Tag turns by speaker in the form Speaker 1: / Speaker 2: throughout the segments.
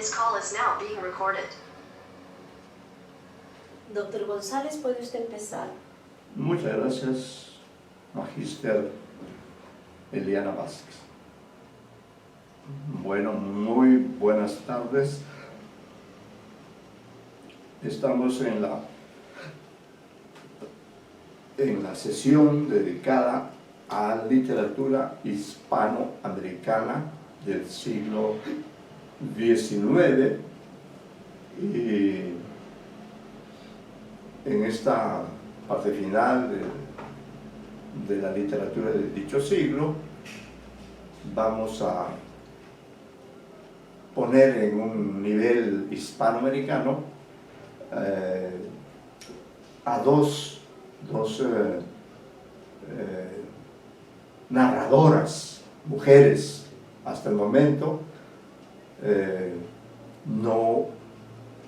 Speaker 1: His call is now being recorded.
Speaker 2: Doctor González, ¿puede usted empezar?
Speaker 3: Muchas gracias, Magíster Eliana Vázquez. Bueno, muy buenas tardes. Estamos en la sesión dedicada a literatura hispanoamericana del siglo XIX, y en esta parte final de la literatura de dicho siglo vamos a poner en un nivel hispanoamericano a dos narradoras, mujeres. Hasta el momento no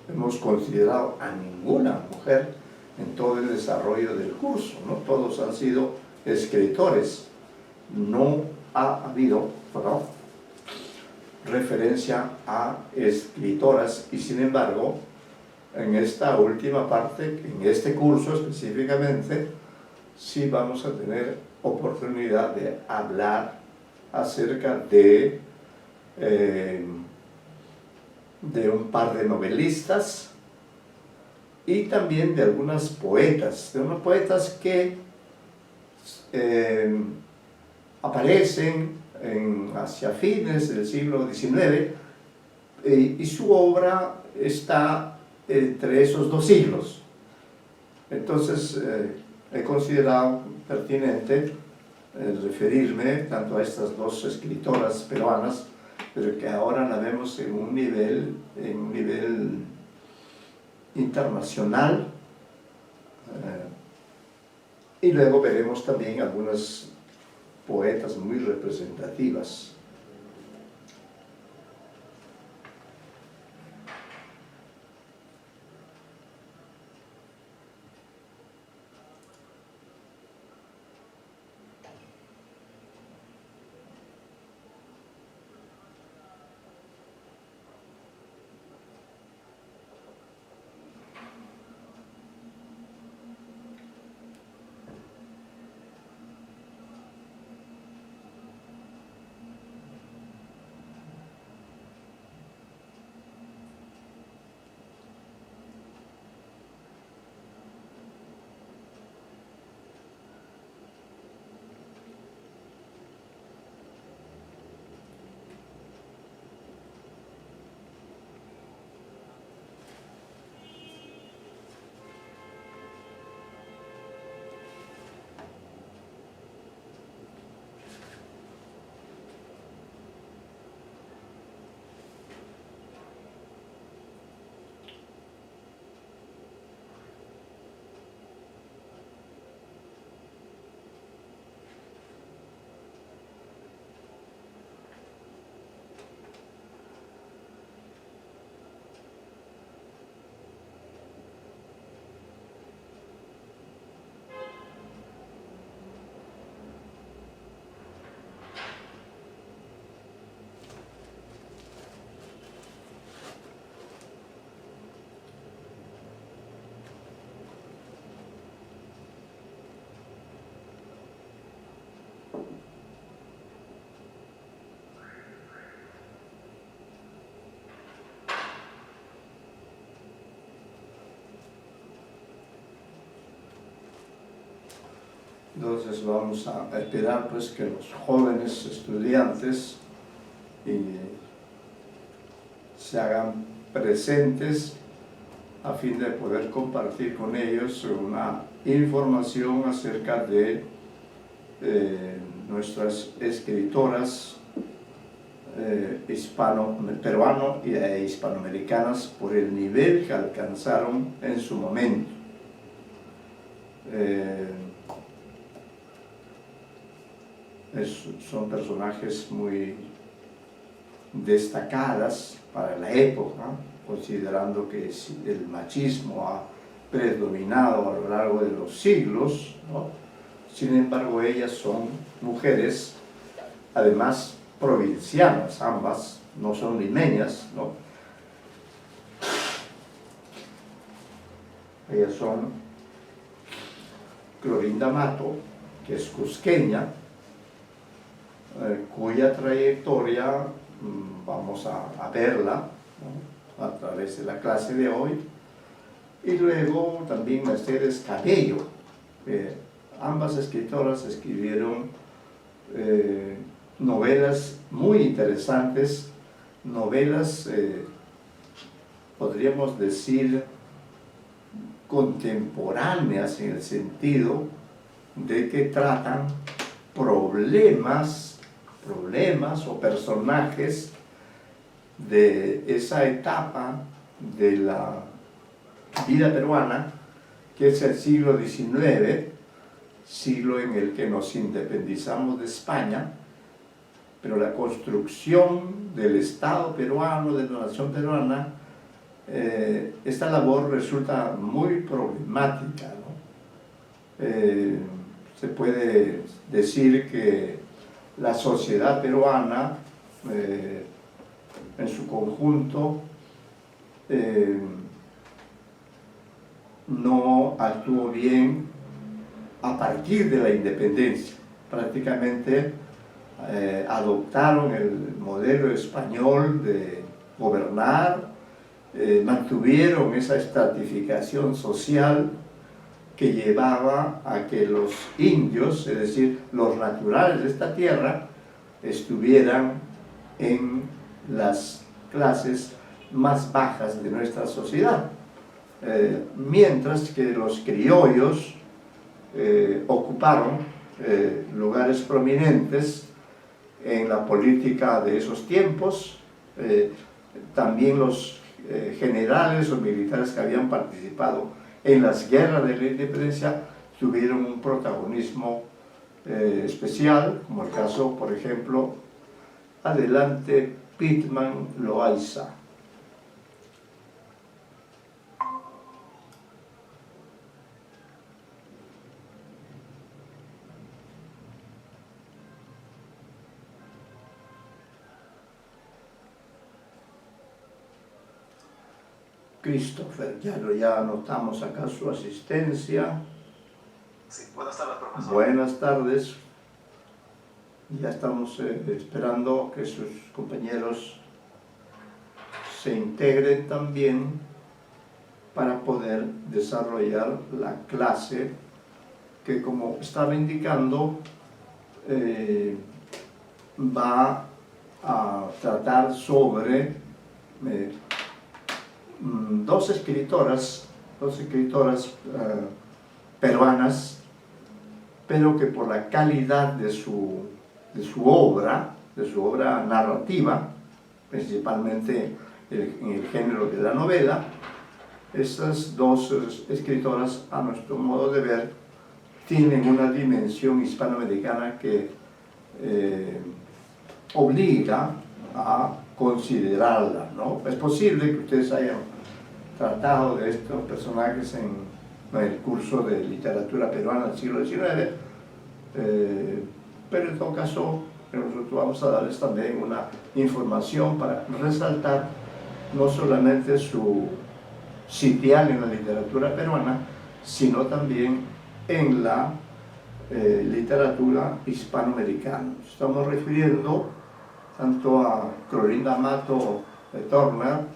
Speaker 3: hemos considerado a ninguna mujer en todo el desarrollo del curso, ¿no? Todos han sido escritores. No ha habido referencia a escritoras, y sin embargo en esta última parte, en este curso específicamente, sí vamos a tener oportunidad de hablar acerca de un par de novelistas y también de algunas poetas, de unos poetas que aparecen hacia fines del siglo XIX, y su obra está entre esos dos siglos. Entonces he considerado pertinente referirme tanto a estas dos escritoras peruanas, pero que ahora la vemos en un nivel internacional, y luego veremos también algunas poetas muy representativas. Entonces vamos a esperar pues que los jóvenes estudiantes se hagan presentes a fin de poder compartir con ellos una información acerca de nuestras escritoras peruano e hispanoamericanas por el nivel que alcanzaron en su momento. Son personajes muy destacadas para la época, considerando que el machismo ha predominado a lo largo de los siglos, ¿no? Sin embargo, ellas son mujeres, además provincianas, ambas, no son limeñas, ¿no? Ellas son Clorinda Mato, que es cusqueña, cuya trayectoria vamos a verla, ¿no?, a través de la clase de hoy. Y luego también Mercedes Cabello. Ambas escritoras escribieron novelas muy interesantes, novelas, podríamos decir, contemporáneas, en el sentido de que tratan problemas o personajes de esa etapa de la vida peruana, que es el siglo XIX, siglo en el que nos independizamos de España, pero la construcción del Estado peruano, de la nación peruana, esta labor resulta muy problemática, ¿no? Se puede decir que la sociedad peruana, en su conjunto, no actuó bien a partir de la independencia. Prácticamente adoptaron el modelo español de gobernar, mantuvieron esa estratificación social que llevaba a que los indios, es decir, los naturales de esta tierra, estuvieran en las clases más bajas de nuestra sociedad, mientras que los criollos ocuparon lugares prominentes en la política de esos tiempos. También los generales o militares que habían participado en las guerras de la independencia tuvieron un protagonismo especial, como el caso, por ejemplo, adelante, Pitman Loaiza. Christopher, ya anotamos acá su asistencia.
Speaker 4: Sí, buenas tardes, profesor.
Speaker 3: Buenas tardes. Ya estamos esperando que sus compañeros se integren también para poder desarrollar la clase que, como estaba indicando, va a tratar sobre dos escritoras peruanas, pero que por la calidad de su obra narrativa, principalmente en el género de la novela, estas dos escritoras, a nuestro modo de ver, tienen una dimensión hispanoamericana que obliga a considerarla, ¿no? Es posible que ustedes hayan tratado de estos personajes en el curso de literatura peruana del siglo XIX, pero en todo caso nosotros vamos a darles también una información para resaltar no solamente su sitial en la literatura peruana, sino también en la literatura hispanoamericana. Estamos refiriendo tanto a Clorinda Mato Turner,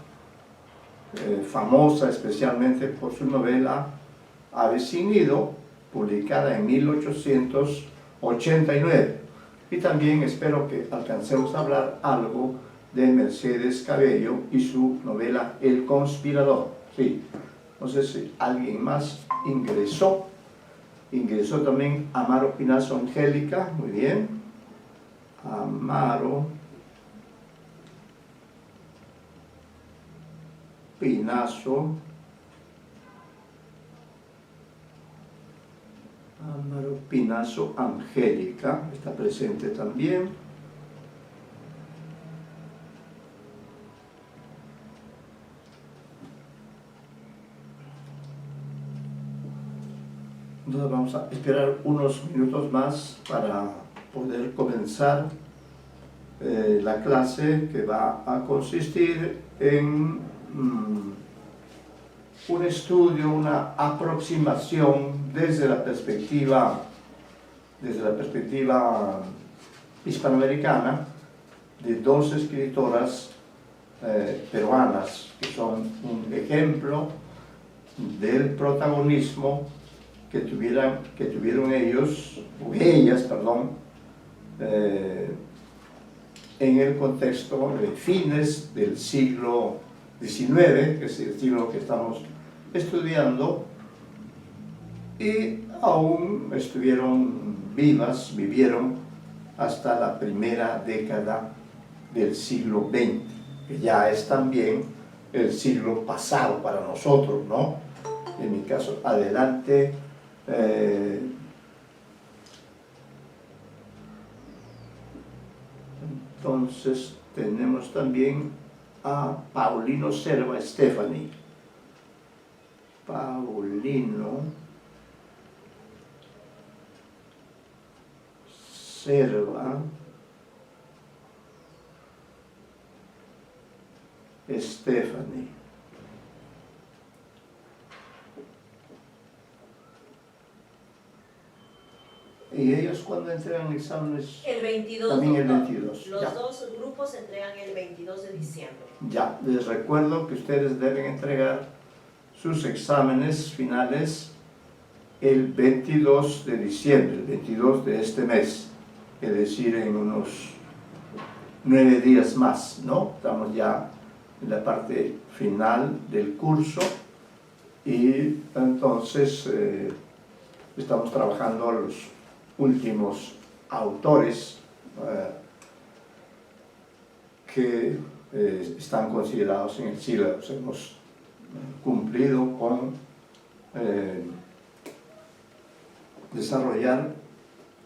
Speaker 3: famosa especialmente por su novela Ave sin nido, publicada en 1889. Y también espero que alcancemos a hablar algo de Mercedes Cabello y su novela El conspirador. Sí, no sé si alguien más ingresó. Ingresó también Amaro Pinazo Angélica, muy bien. Amaro Pinazo. Amaro Pinazo Angélica está presente también. Entonces vamos a esperar unos minutos más para poder comenzar la clase, que va a consistir en un estudio, una aproximación desde la perspectiva hispanoamericana de dos escritoras peruanas que son un ejemplo del protagonismo que tuvieron ellos, o ellas, perdón, en el contexto de fines del siglo XIX, que es el siglo que estamos estudiando, y aún estuvieron vivieron hasta la primera década del siglo XX, que ya es también el siglo pasado para nosotros, ¿no? En mi caso, adelante. Entonces tenemos también a Paulino Serva Stephanie. Paulino Serva Stephanie. ¿Y ellos cuándo entregan exámenes?
Speaker 2: El 22,
Speaker 3: También el
Speaker 2: doctor.
Speaker 3: 22.
Speaker 2: Los
Speaker 3: Ya.
Speaker 2: dos grupos entregan el 22 de diciembre.
Speaker 3: Ya, les recuerdo que ustedes deben entregar sus exámenes finales el 22 de diciembre, el 22 de este mes, es decir, en unos 9 días más, ¿no? Estamos ya en la parte final del curso y entonces estamos trabajando los últimos autores que están considerados en el siglo. Hemos cumplido con desarrollar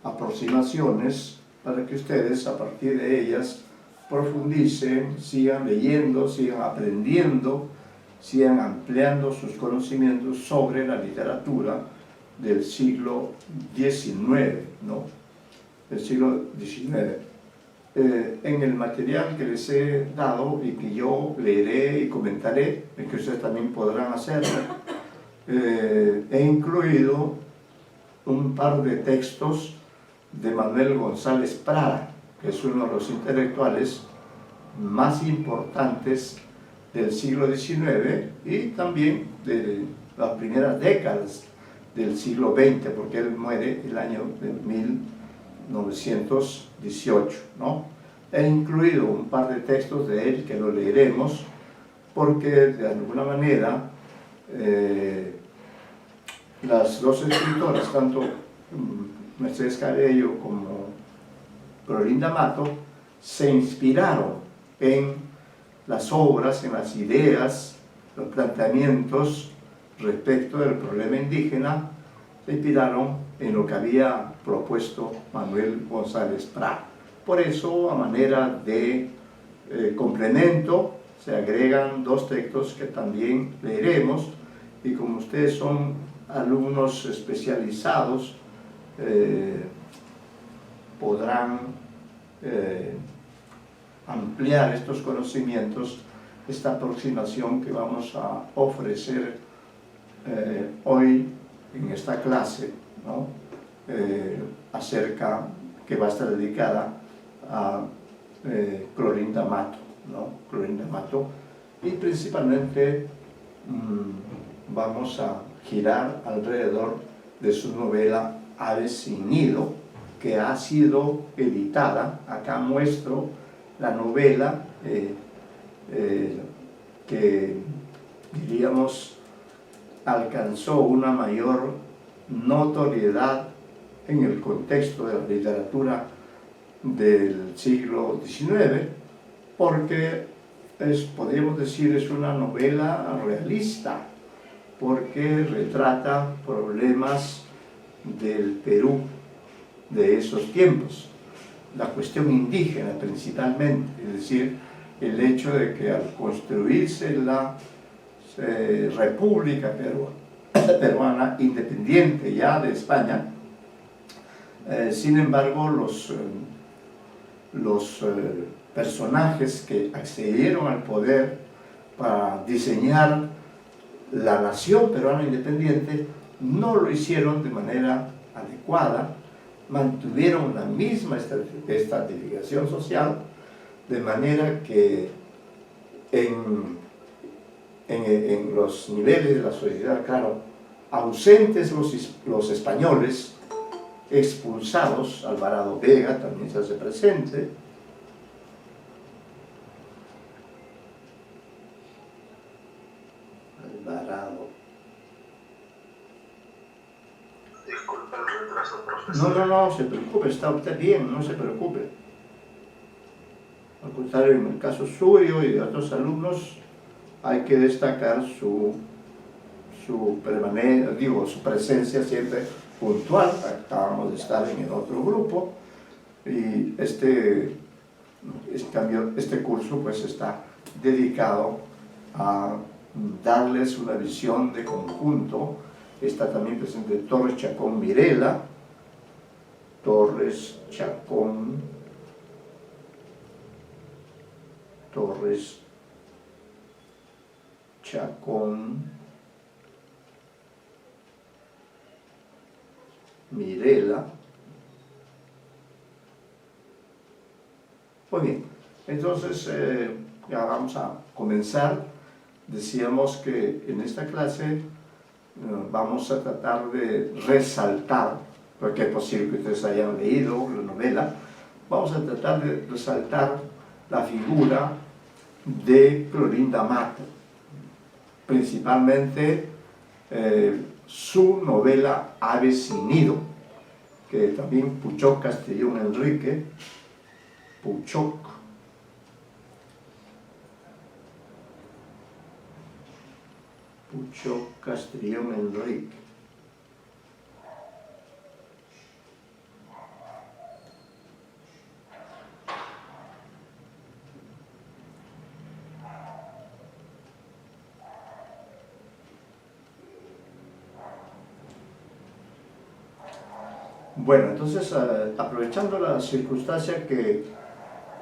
Speaker 3: aproximaciones para que ustedes a partir de ellas profundicen, sigan leyendo, sigan aprendiendo, sigan ampliando sus conocimientos sobre la literatura del siglo XIX, ¿no? Del siglo XIX. En el material que les he dado y que yo leeré y comentaré, y que ustedes también podrán hacerlo, he incluido un par de textos de Manuel González Prada, que es uno de los intelectuales más importantes del siglo XIX y también de las primeras décadas del siglo XX, porque él muere el año de 1918, ¿no? He incluido un par de textos de él que lo leeremos porque de alguna manera las dos escritoras, tanto Mercedes Cabello como Clorinda Mato, se inspiraron en las obras, en las ideas, los planteamientos respecto del problema indígena, se inspiraron en lo que había propuesto Manuel González Prada. Por eso, a manera de complemento, se agregan dos textos que también leeremos, y como ustedes son alumnos especializados, podrán ampliar estos conocimientos, esta aproximación que vamos a ofrecer hoy en esta clase, ¿no? Que va a estar dedicada a Clorinda Mato, ¿no? Clorinda Mato, y principalmente vamos a girar alrededor de su novela Aves sin nido, que ha sido editada. Acá muestro la novela que, diríamos, alcanzó una mayor notoriedad en el contexto de la literatura del siglo XIX, porque podríamos decir, es una novela realista, porque retrata problemas del Perú de esos tiempos, la cuestión indígena principalmente, es decir, el hecho de que al construirse la República Peruana independiente ya de España, sin embargo los personajes que accedieron al poder para diseñar la nación peruana independiente no lo hicieron de manera adecuada, mantuvieron la misma estratificación social, de manera que en los niveles de la sociedad, claro, ausentes los españoles, expulsados, Alvarado Vega también se hace presente, Alvarado.
Speaker 4: Disculpe el retraso, profesor.
Speaker 3: No se preocupe, está usted bien, no se preocupe. Al contrario, en el caso suyo y de otros alumnos, hay que destacar su permanencia, su presencia siempre puntual. Acabamos de estar en el otro grupo y este curso pues está dedicado a darles una visión de conjunto. Está también presente Torres Chacón Mirela, Torres Chacón Mirela. Muy bien, entonces ya vamos a comenzar. Decíamos que en esta clase vamos a tratar de resaltar, porque es posible que ustedes hayan leído la novela, vamos a tratar de resaltar la figura de Clorinda Mato, principalmente su novela Ave sin nido, que también Puchoc Castellón Enrique, Puchoc Castellón Enrique. Bueno, entonces aprovechando la circunstancia que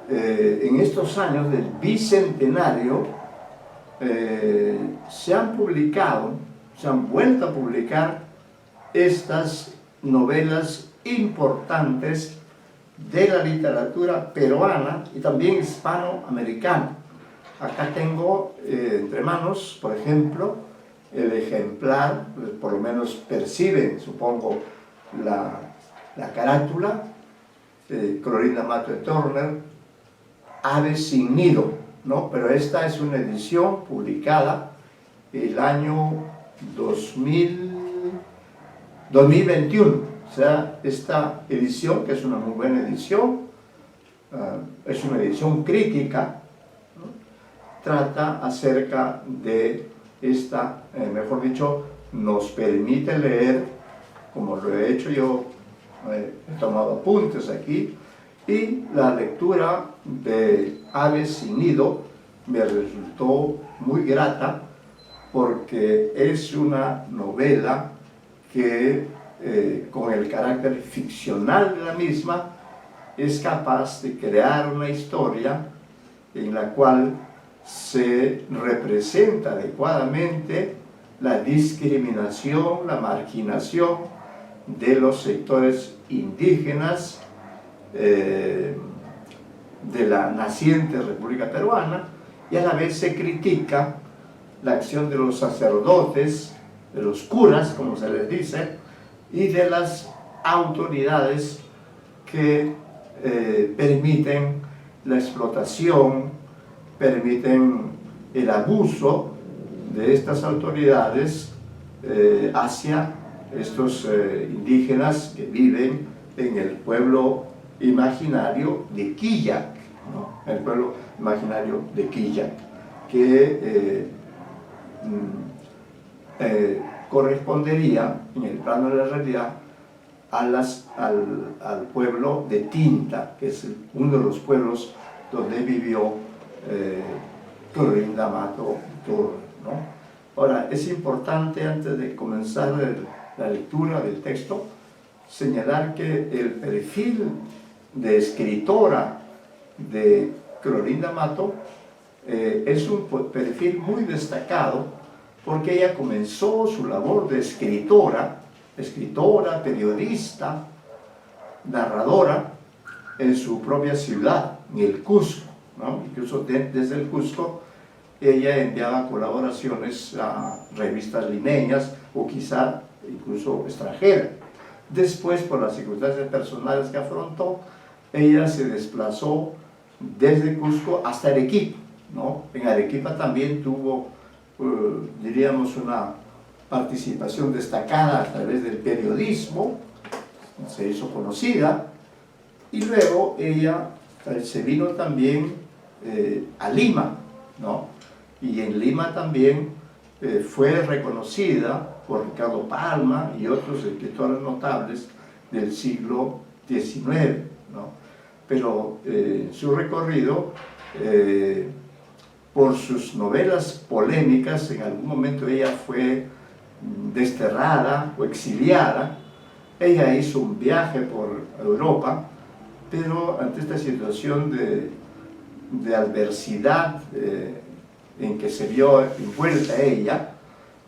Speaker 3: en estos años del bicentenario se han vuelto a publicar estas novelas importantes de la literatura peruana y también hispanoamericana. Acá tengo entre manos, por ejemplo, el ejemplar, por lo menos perciben, supongo, la carátula, Clorinda Mato de Turner, Ave sin nido, ¿no? Pero esta es una edición publicada el año 2021. O sea, esta edición, que es una muy buena edición, es una edición crítica, ¿no? Trata acerca de esta, mejor dicho, nos permite leer, como lo he hecho yo, he tomado apuntes aquí, y la lectura de Ave sin nido me resultó muy grata porque es una novela que con el carácter ficcional de la misma es capaz de crear una historia en la cual se representa adecuadamente la discriminación, la marginación de los sectores indígenas de la naciente República Peruana, y a la vez se critica la acción de los sacerdotes, de los curas, como se les dice, y de las autoridades que permiten la explotación, permiten el abuso de estas autoridades hacia estos indígenas que viven en el pueblo imaginario de Quillac, ¿no? El pueblo imaginario de Quillac, que correspondería en el plano de la realidad al pueblo de Tinta, que es uno de los pueblos donde vivió Clorinda Mato Turner, ¿no? Ahora, es importante, antes de comenzar la lectura del texto, señalar que el perfil de escritora de Clorinda Mato es un perfil muy destacado porque ella comenzó su labor de escritora, periodista, narradora, en su propia ciudad, en el Cusco, ¿no? Incluso desde el Cusco ella enviaba colaboraciones a revistas limeñas o quizá incluso extranjeras. Después, por las circunstancias personales que afrontó, ella se desplazó desde Cusco hasta Arequipa, ¿no? En Arequipa también tuvo, diríamos, una participación destacada a través del periodismo, se hizo conocida, y luego ella se vino también a Lima, ¿no? Y en Lima también fue reconocida por Ricardo Palma y otros escritores notables del siglo XIX, ¿no? Pero su recorrido, por sus novelas polémicas, en algún momento ella fue desterrada o exiliada. Ella hizo un viaje por Europa, pero ante esta situación de adversidad en que se vio envuelta ella,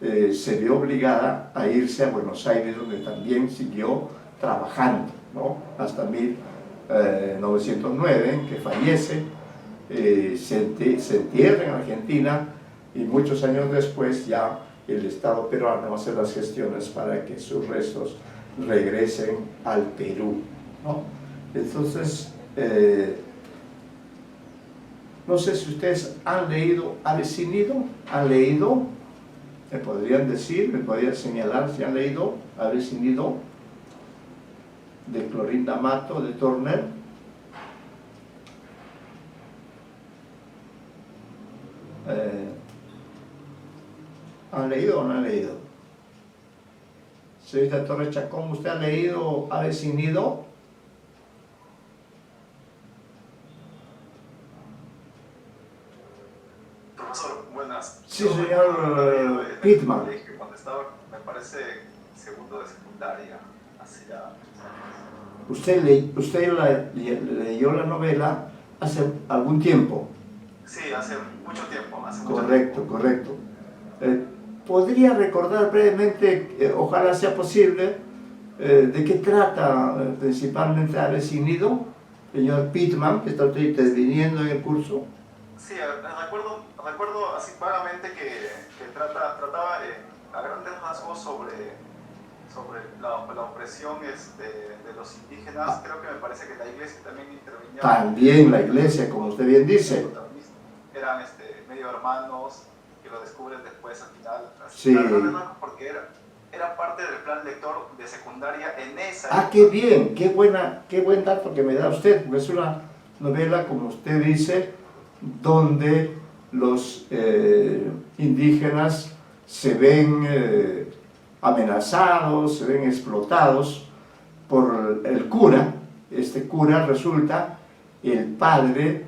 Speaker 3: se vio obligada a irse a Buenos Aires, donde también siguió trabajando, ¿no? Hasta 1909, en que fallece, se entierra en Argentina, y muchos años después ya el Estado peruano hace las gestiones para que sus restos regresen al Perú, ¿no? Entonces, no sé si ustedes han leído Ave Nido. ¿Han leído? ¿Me podrían decir, me podrían señalar si han leído Ave Nido de Clorinda Mato, de Turner? ¿Han leído o no han leído? Señorita Torres Chacón, ¿usted ha leído Ave Nido?
Speaker 4: Profesor, buenas.
Speaker 3: Sí, señor Pittman.
Speaker 4: Cuando estaba, me parece, segundo de secundaria, hace ya muchos años.
Speaker 3: ¿Usted leyó la novela hace algún tiempo?
Speaker 4: Sí, hace mucho tiempo.
Speaker 3: Correcto. ¿Podría recordar brevemente, ojalá sea posible, de qué trata principalmente Ave Nido, señor Pittman, que está usted interviniendo en el curso?
Speaker 4: Sí, recuerdo así vagamente que trataba a grandes rasgos sobre la opresión de los indígenas. Creo que me parece que la iglesia también intervenía. También
Speaker 3: la iglesia, como usted bien dice.
Speaker 4: Eran medio hermanos, que lo descubren después al final.
Speaker 3: Sí.
Speaker 4: Porque era parte del plan lector de secundaria en esa
Speaker 3: época. Qué bien, qué buen dato que me da usted, porque es una novela, como usted dice, donde los indígenas se ven amenazados, se ven explotados por el cura. Este cura resulta el padre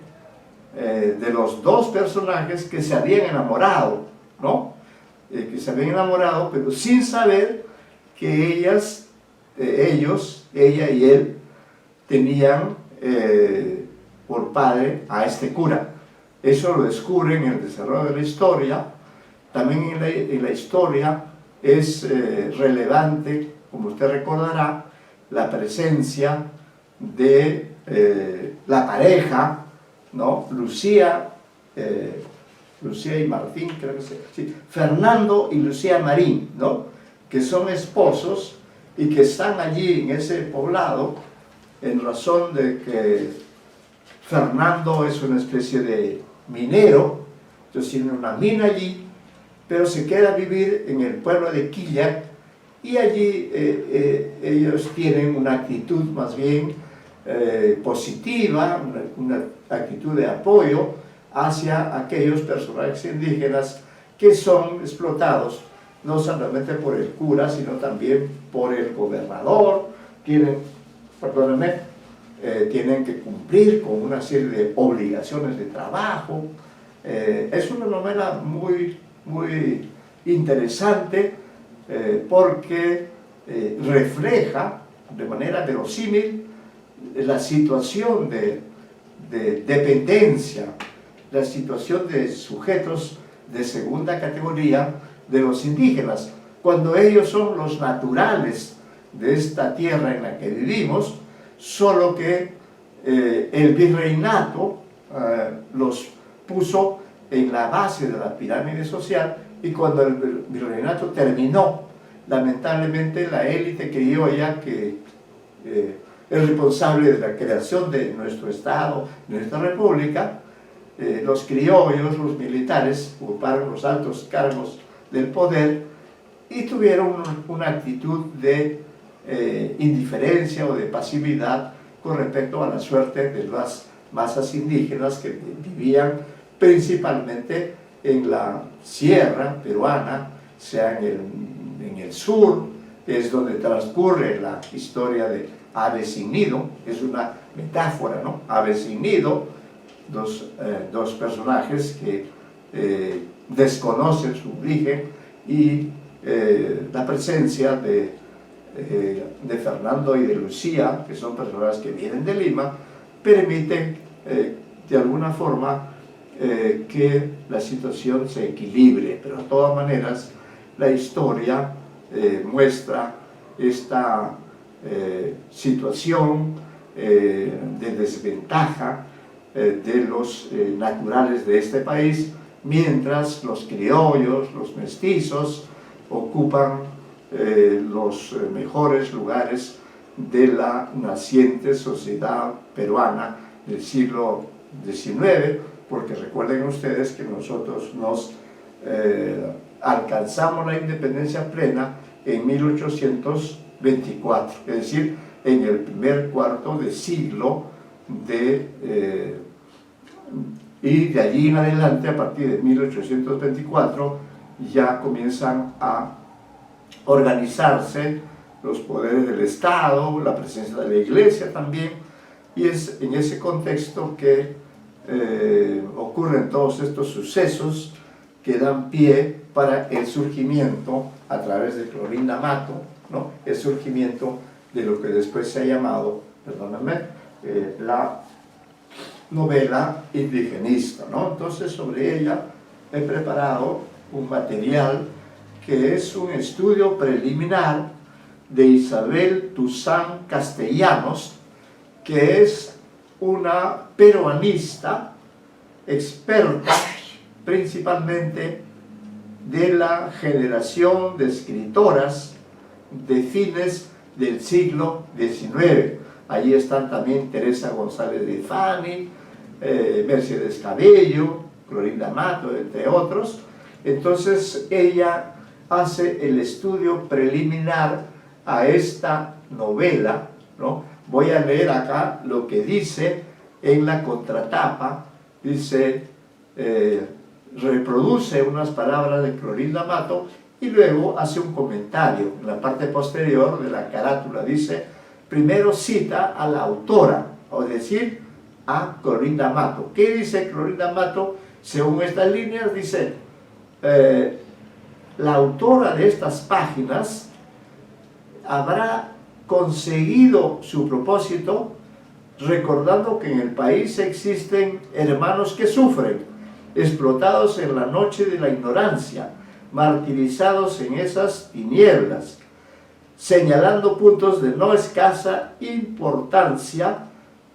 Speaker 3: de los dos personajes que se habían enamorado, ¿no? Que se habían enamorado, pero sin saber que ella y él, tenían por padre a este cura. Eso lo descubren en el desarrollo de la historia. También en la historia es relevante, como usted recordará, la presencia de la pareja, ¿no? Lucía y Martín, creo que sí, Fernando y Lucía Marín, ¿no? Que son esposos y que están allí en ese poblado en razón de que Fernando es una especie de minero, entonces tiene una mina allí, pero se queda a vivir en el pueblo de Quilla, y allí ellos tienen una actitud más bien positiva, una actitud de apoyo hacia aquellos personajes indígenas que son explotados no solamente por el cura, sino también por el gobernador. Tienen que cumplir con una serie de obligaciones de trabajo. Es una novela muy interesante porque refleja de manera verosímil la situación de dependencia, la situación de sujetos de segunda categoría de los indígenas, cuando ellos son los naturales de esta tierra en la que vivimos, solo que el virreinato los puso en la base de la pirámide social, y cuando el virreinato terminó, lamentablemente la élite criolla que es responsable de la creación de nuestro Estado, de nuestra República, los criollos, los militares, ocuparon los altos cargos del poder y tuvieron una actitud de indiferencia o de pasividad con respecto a la suerte de las masas indígenas que vivían principalmente en la sierra peruana, sea en el sur, que es donde transcurre la historia de Ave sin nido, es una metáfora, ¿no? Ave sin nido, dos personajes que desconocen su origen, y la presencia de Fernando y de Lucía, que son personas que vienen de Lima, permiten de alguna forma que la situación se equilibre, pero de todas maneras la historia muestra esta situación de desventaja de los naturales de este país, mientras los criollos, los mestizos, ocupan los mejores lugares de la naciente sociedad peruana del siglo XIX, porque recuerden ustedes que nosotros alcanzamos la independencia plena en 1824, es decir, en el primer cuarto de siglo y de allí en adelante, a partir de 1824, ya comienzan a organizarse los poderes del Estado, la presencia de la Iglesia también, y es en ese contexto que ocurren todos estos sucesos que dan pie para el surgimiento, a través de Clorinda Mato, ¿no? El surgimiento de lo que después se ha llamado, perdónenme, la novela indigenista, ¿no? Entonces, sobre ella he preparado un material que es un estudio preliminar de Isabel Tuzán Castellanos, que es una peruanista experta principalmente de la generación de escritoras de fines del siglo XIX. Allí están también Teresa González de Fani, Mercedes Cabello, Clorinda Mato, entre otros. Entonces ella hace el estudio preliminar a esta novela, ¿no? Voy a leer acá lo que dice en la contratapa. Dice, reproduce unas palabras de Clorinda Mato y luego hace un comentario en la parte posterior de la carátula. Dice, primero cita a la autora, o decir, a Clorinda Mato. ¿Qué dice Clorinda Mato? Según estas líneas, dice, la autora de estas páginas habrá conseguido su propósito recordando que en el país existen hermanos que sufren, explotados en la noche de la ignorancia, martirizados en esas tinieblas, señalando puntos de no escasa importancia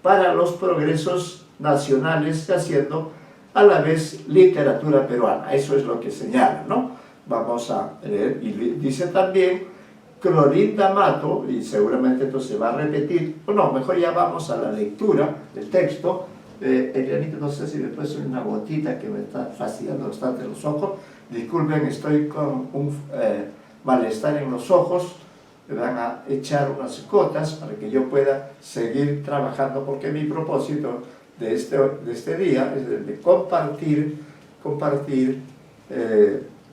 Speaker 3: para los progresos nacionales, haciendo a la vez literatura peruana. Eso es lo que señala, ¿no? Vamos a leer, y dice también Clorinda Mato, y seguramente esto se va a repetir, o no, mejor ya vamos a la lectura del texto. Elianita, no sé si me puede una gotita que me está fastidiando bastante los ojos. Disculpen, estoy con un malestar en los ojos. Me van a echar unas gotas para que yo pueda seguir trabajando, porque mi propósito de este día es el de compartir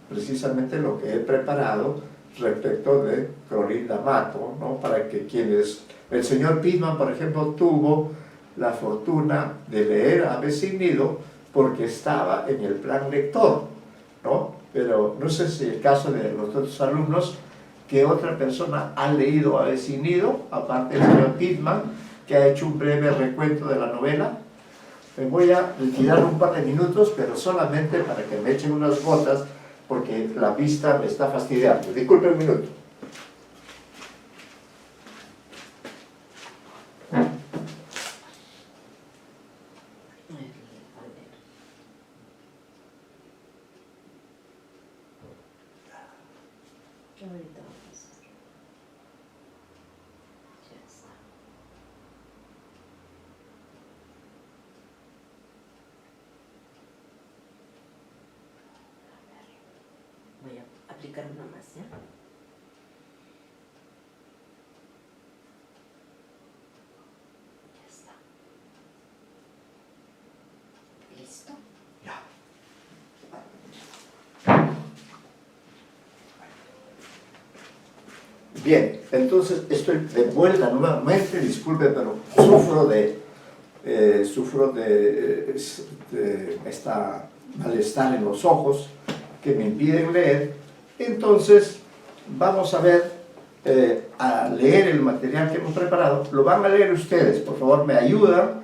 Speaker 3: precisamente lo que he preparado respecto de Clorinda Mato, ¿no? Para que quienes... El señor Pitman, por ejemplo, tuvo la fortuna de leer a Ave sin nido porque estaba en el plan lector, ¿no? Pero no sé si el caso de los otros alumnos, que otra persona ha leído Ave sin nido, aparte del señor Pitman, que ha hecho un breve recuento de la novela. Me voy a retirar un par de minutos, pero solamente para que me echen unas gotas porque la vista me está fastidiando. Disculpe un minuto.
Speaker 2: Ahorita vamos a hacer. Ya está. Voy a aplicar una más, ¿ya? Ya está. ¿Listo?
Speaker 3: Bien, entonces estoy de vuelta nuevamente, disculpe, pero sufro de esta malestar en los ojos que me impiden leer. Entonces vamos a ver, a leer el material que hemos preparado. Lo van a leer ustedes, por favor me ayudan,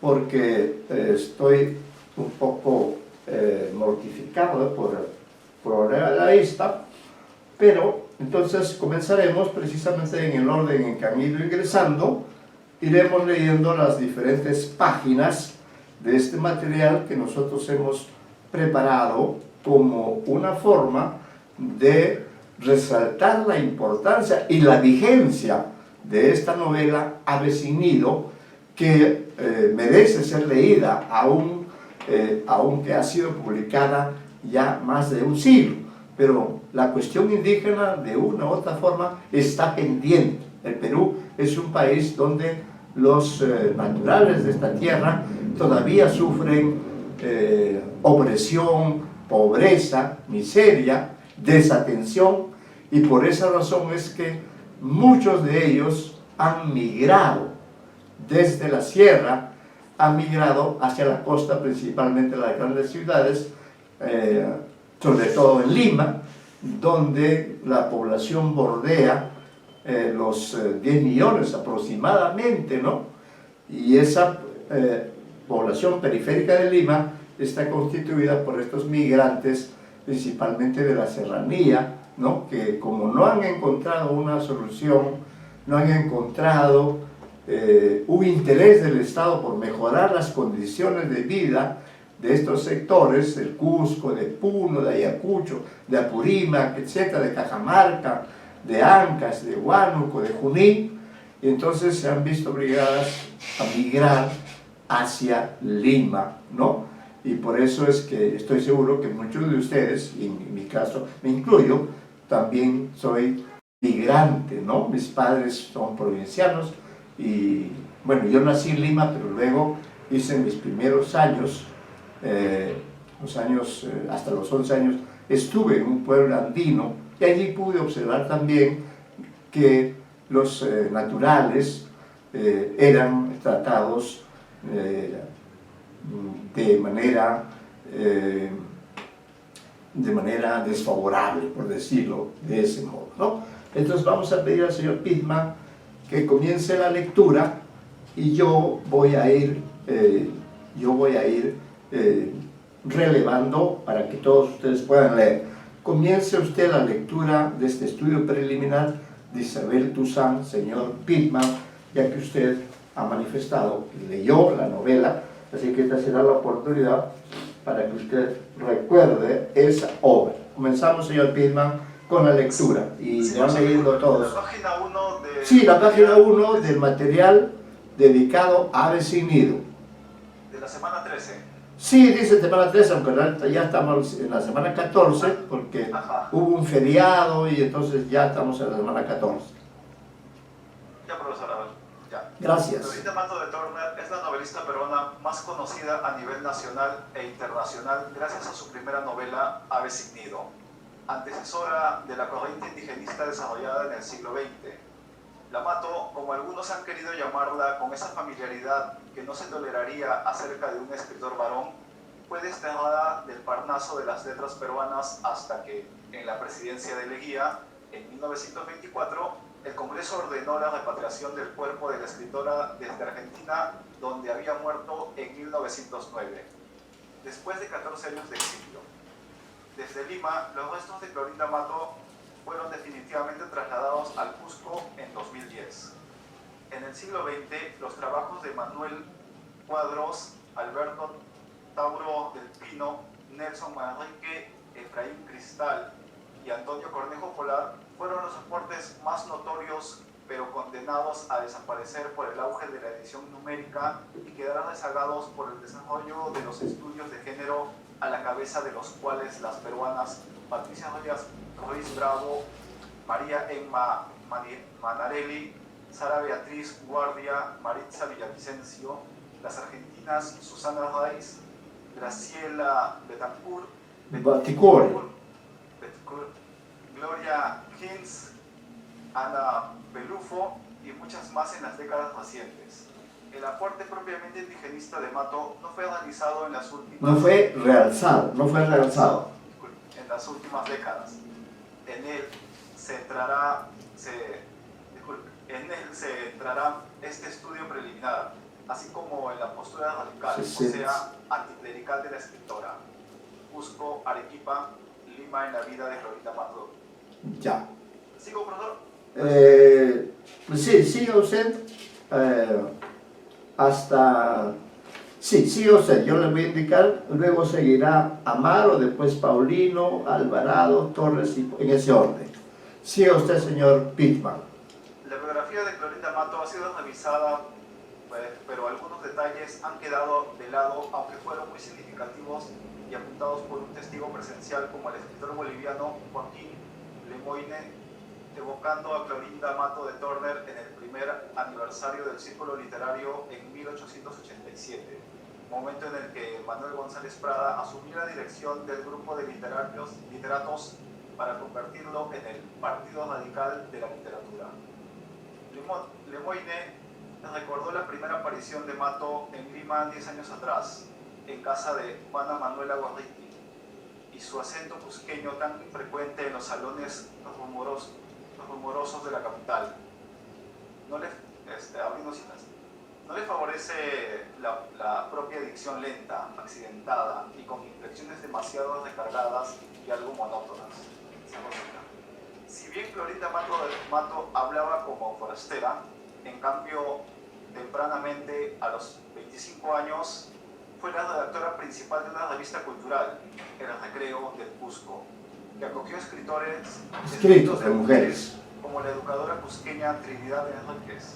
Speaker 3: porque estoy un poco mortificado por problema de la vista, pero entonces comenzaremos precisamente en el orden en que han ido ingresando. Iremos leyendo las diferentes páginas de este material que nosotros hemos preparado como una forma de resaltar la importancia y la vigencia de esta novela Avecinido, que merece ser leída aunque ha sido publicada ya más de un siglo. Pero la cuestión indígena de una u otra forma está pendiente. El Perú es un país donde los naturales de esta tierra todavía sufren opresión, pobreza, miseria, desatención, y por esa razón es que muchos de ellos han migrado desde la sierra, han migrado hacia la costa, principalmente las grandes ciudades, sobre todo en Lima, donde la población bordea los 10 millones aproximadamente, ¿no? Y esa población periférica de Lima está constituida por estos migrantes, principalmente de la serranía, ¿no? Que como no han encontrado una solución, no han encontrado un interés del Estado por mejorar las condiciones de vida de estos sectores, del Cusco, de Puno, de Ayacucho, de Apurímac, etcétera, de Cajamarca, de Ancash, de Huánuco, de Junín, y entonces se han visto obligadas a migrar hacia Lima, ¿no? Y por eso es que estoy seguro que muchos de ustedes, y en mi caso me incluyo, también soy migrante, ¿no? Mis padres son provincianos y, bueno, yo nací en Lima, pero luego hice mis primeros años, hasta los 11 años, estuve en un pueblo andino y allí pude observar también que los naturales eran tratados de manera desfavorable, por decirlo de ese modo, ¿no? Entonces vamos a pedir al señor Pitman que comience la lectura y yo voy a ir relevando para que todos ustedes puedan leer. Comience usted la lectura de este estudio preliminar de Isabel Toussaint, señor Pitman, ya que usted ha manifestado que leyó la novela, así que esta será la oportunidad para que usted recuerde esa obra. Comenzamos, señor Pitman, con la lectura y
Speaker 4: Sí,
Speaker 3: van leyendo todos.
Speaker 4: La página 1 de...
Speaker 3: Sí, la página 1 del material dedicado a Avecinido.
Speaker 4: De la semana 13.
Speaker 3: Sí, dice semana 13, aunque ya estamos en la semana 14, porque
Speaker 4: Ajá.
Speaker 3: hubo un feriado y entonces ya estamos en la semana 14.
Speaker 4: Ya, profesor, a ver, ya.
Speaker 3: Gracias.
Speaker 4: Lolita Mato de Torner es la novelista peruana más conocida a nivel nacional e internacional gracias a su primera novela, Avecinido, antecesora de la corriente indigenista desarrollada en el siglo XX. La Mato, como algunos han querido llamarla con esa familiaridad que no se toleraría acerca de un escritor varón, fue desterrada del Parnaso de las letras peruanas hasta que, en la presidencia de Leguía, en 1924, el Congreso ordenó la repatriación del cuerpo de la escritora desde Argentina, donde había muerto en 1909, después de 14 años de exilio. Desde Desde Lima, los restos de Clorinda Mato fueron definitivamente trasladados al Cusco en 2010. En el siglo XX, los trabajos de Manuel Cuadros, Alberto Tauro del Pino, Nelson Manrique, Efraín Cristal y Antonio Cornejo Polar fueron los aportes más notorios, pero condenados a desaparecer por el auge de la edición numérica y quedaron rezagados por el desarrollo de los estudios de género, a la cabeza de los cuales las peruanas Patricia Ruiz Bravo, María Emma Manarelli, Sara Beatriz Guardia, Maritza Villavicencio, las argentinas Susana Raiz, Graciela Betancourt, Gloria Hintz, Ana Pelufo y muchas más en las décadas recientes. El aporte propiamente indigenista de Mato no fue realizado en las últimas...
Speaker 3: No fue realzado.
Speaker 4: En las últimas décadas. En él se entrará este estudio preliminar, así como en la postura radical, o sea, anticlerical de la escritora. Cusco, Arequipa, Lima en la vida de Clorinda Mato.
Speaker 3: Ya.
Speaker 4: ¿Sigo, profesor?
Speaker 3: Sí, siga usted hasta... Sí, siga usted, yo le voy a indicar, luego seguirá Amaro, después Paulino, Alvarado, Torres, y en ese orden. Siga usted, señor Pittman.
Speaker 4: La biografía de Clorinda Mato ha sido revisada, pero algunos detalles han quedado de lado, aunque fueron muy significativos y apuntados por un testigo presencial como el escritor boliviano Joaquín Lemoine, evocando a Clorinda Mato de Turner en el primer aniversario del Círculo Literario en 1887, momento en el que Manuel González Prada asumió la dirección del grupo de literatos para convertirlo en el Partido Radical de la Literatura. Lemoine recordó la primera aparición de Mato en Lima 10 años atrás, en casa de Juana Manuela Gorriti, y su acento cusqueño tan infrecuente en los salones rumorosos de la capital. No le favorece la propia dicción lenta, accidentada y con inflexiones demasiado recargadas y algo monótonas. Si bien Clorinda Mato hablaba como forastera, en cambio, tempranamente, a los 25 años, fue la redactora principal de una revista cultural, El Recreo del Cusco, que acogió escritos de mujeres, como la educadora cusqueña Trinidad Enríquez.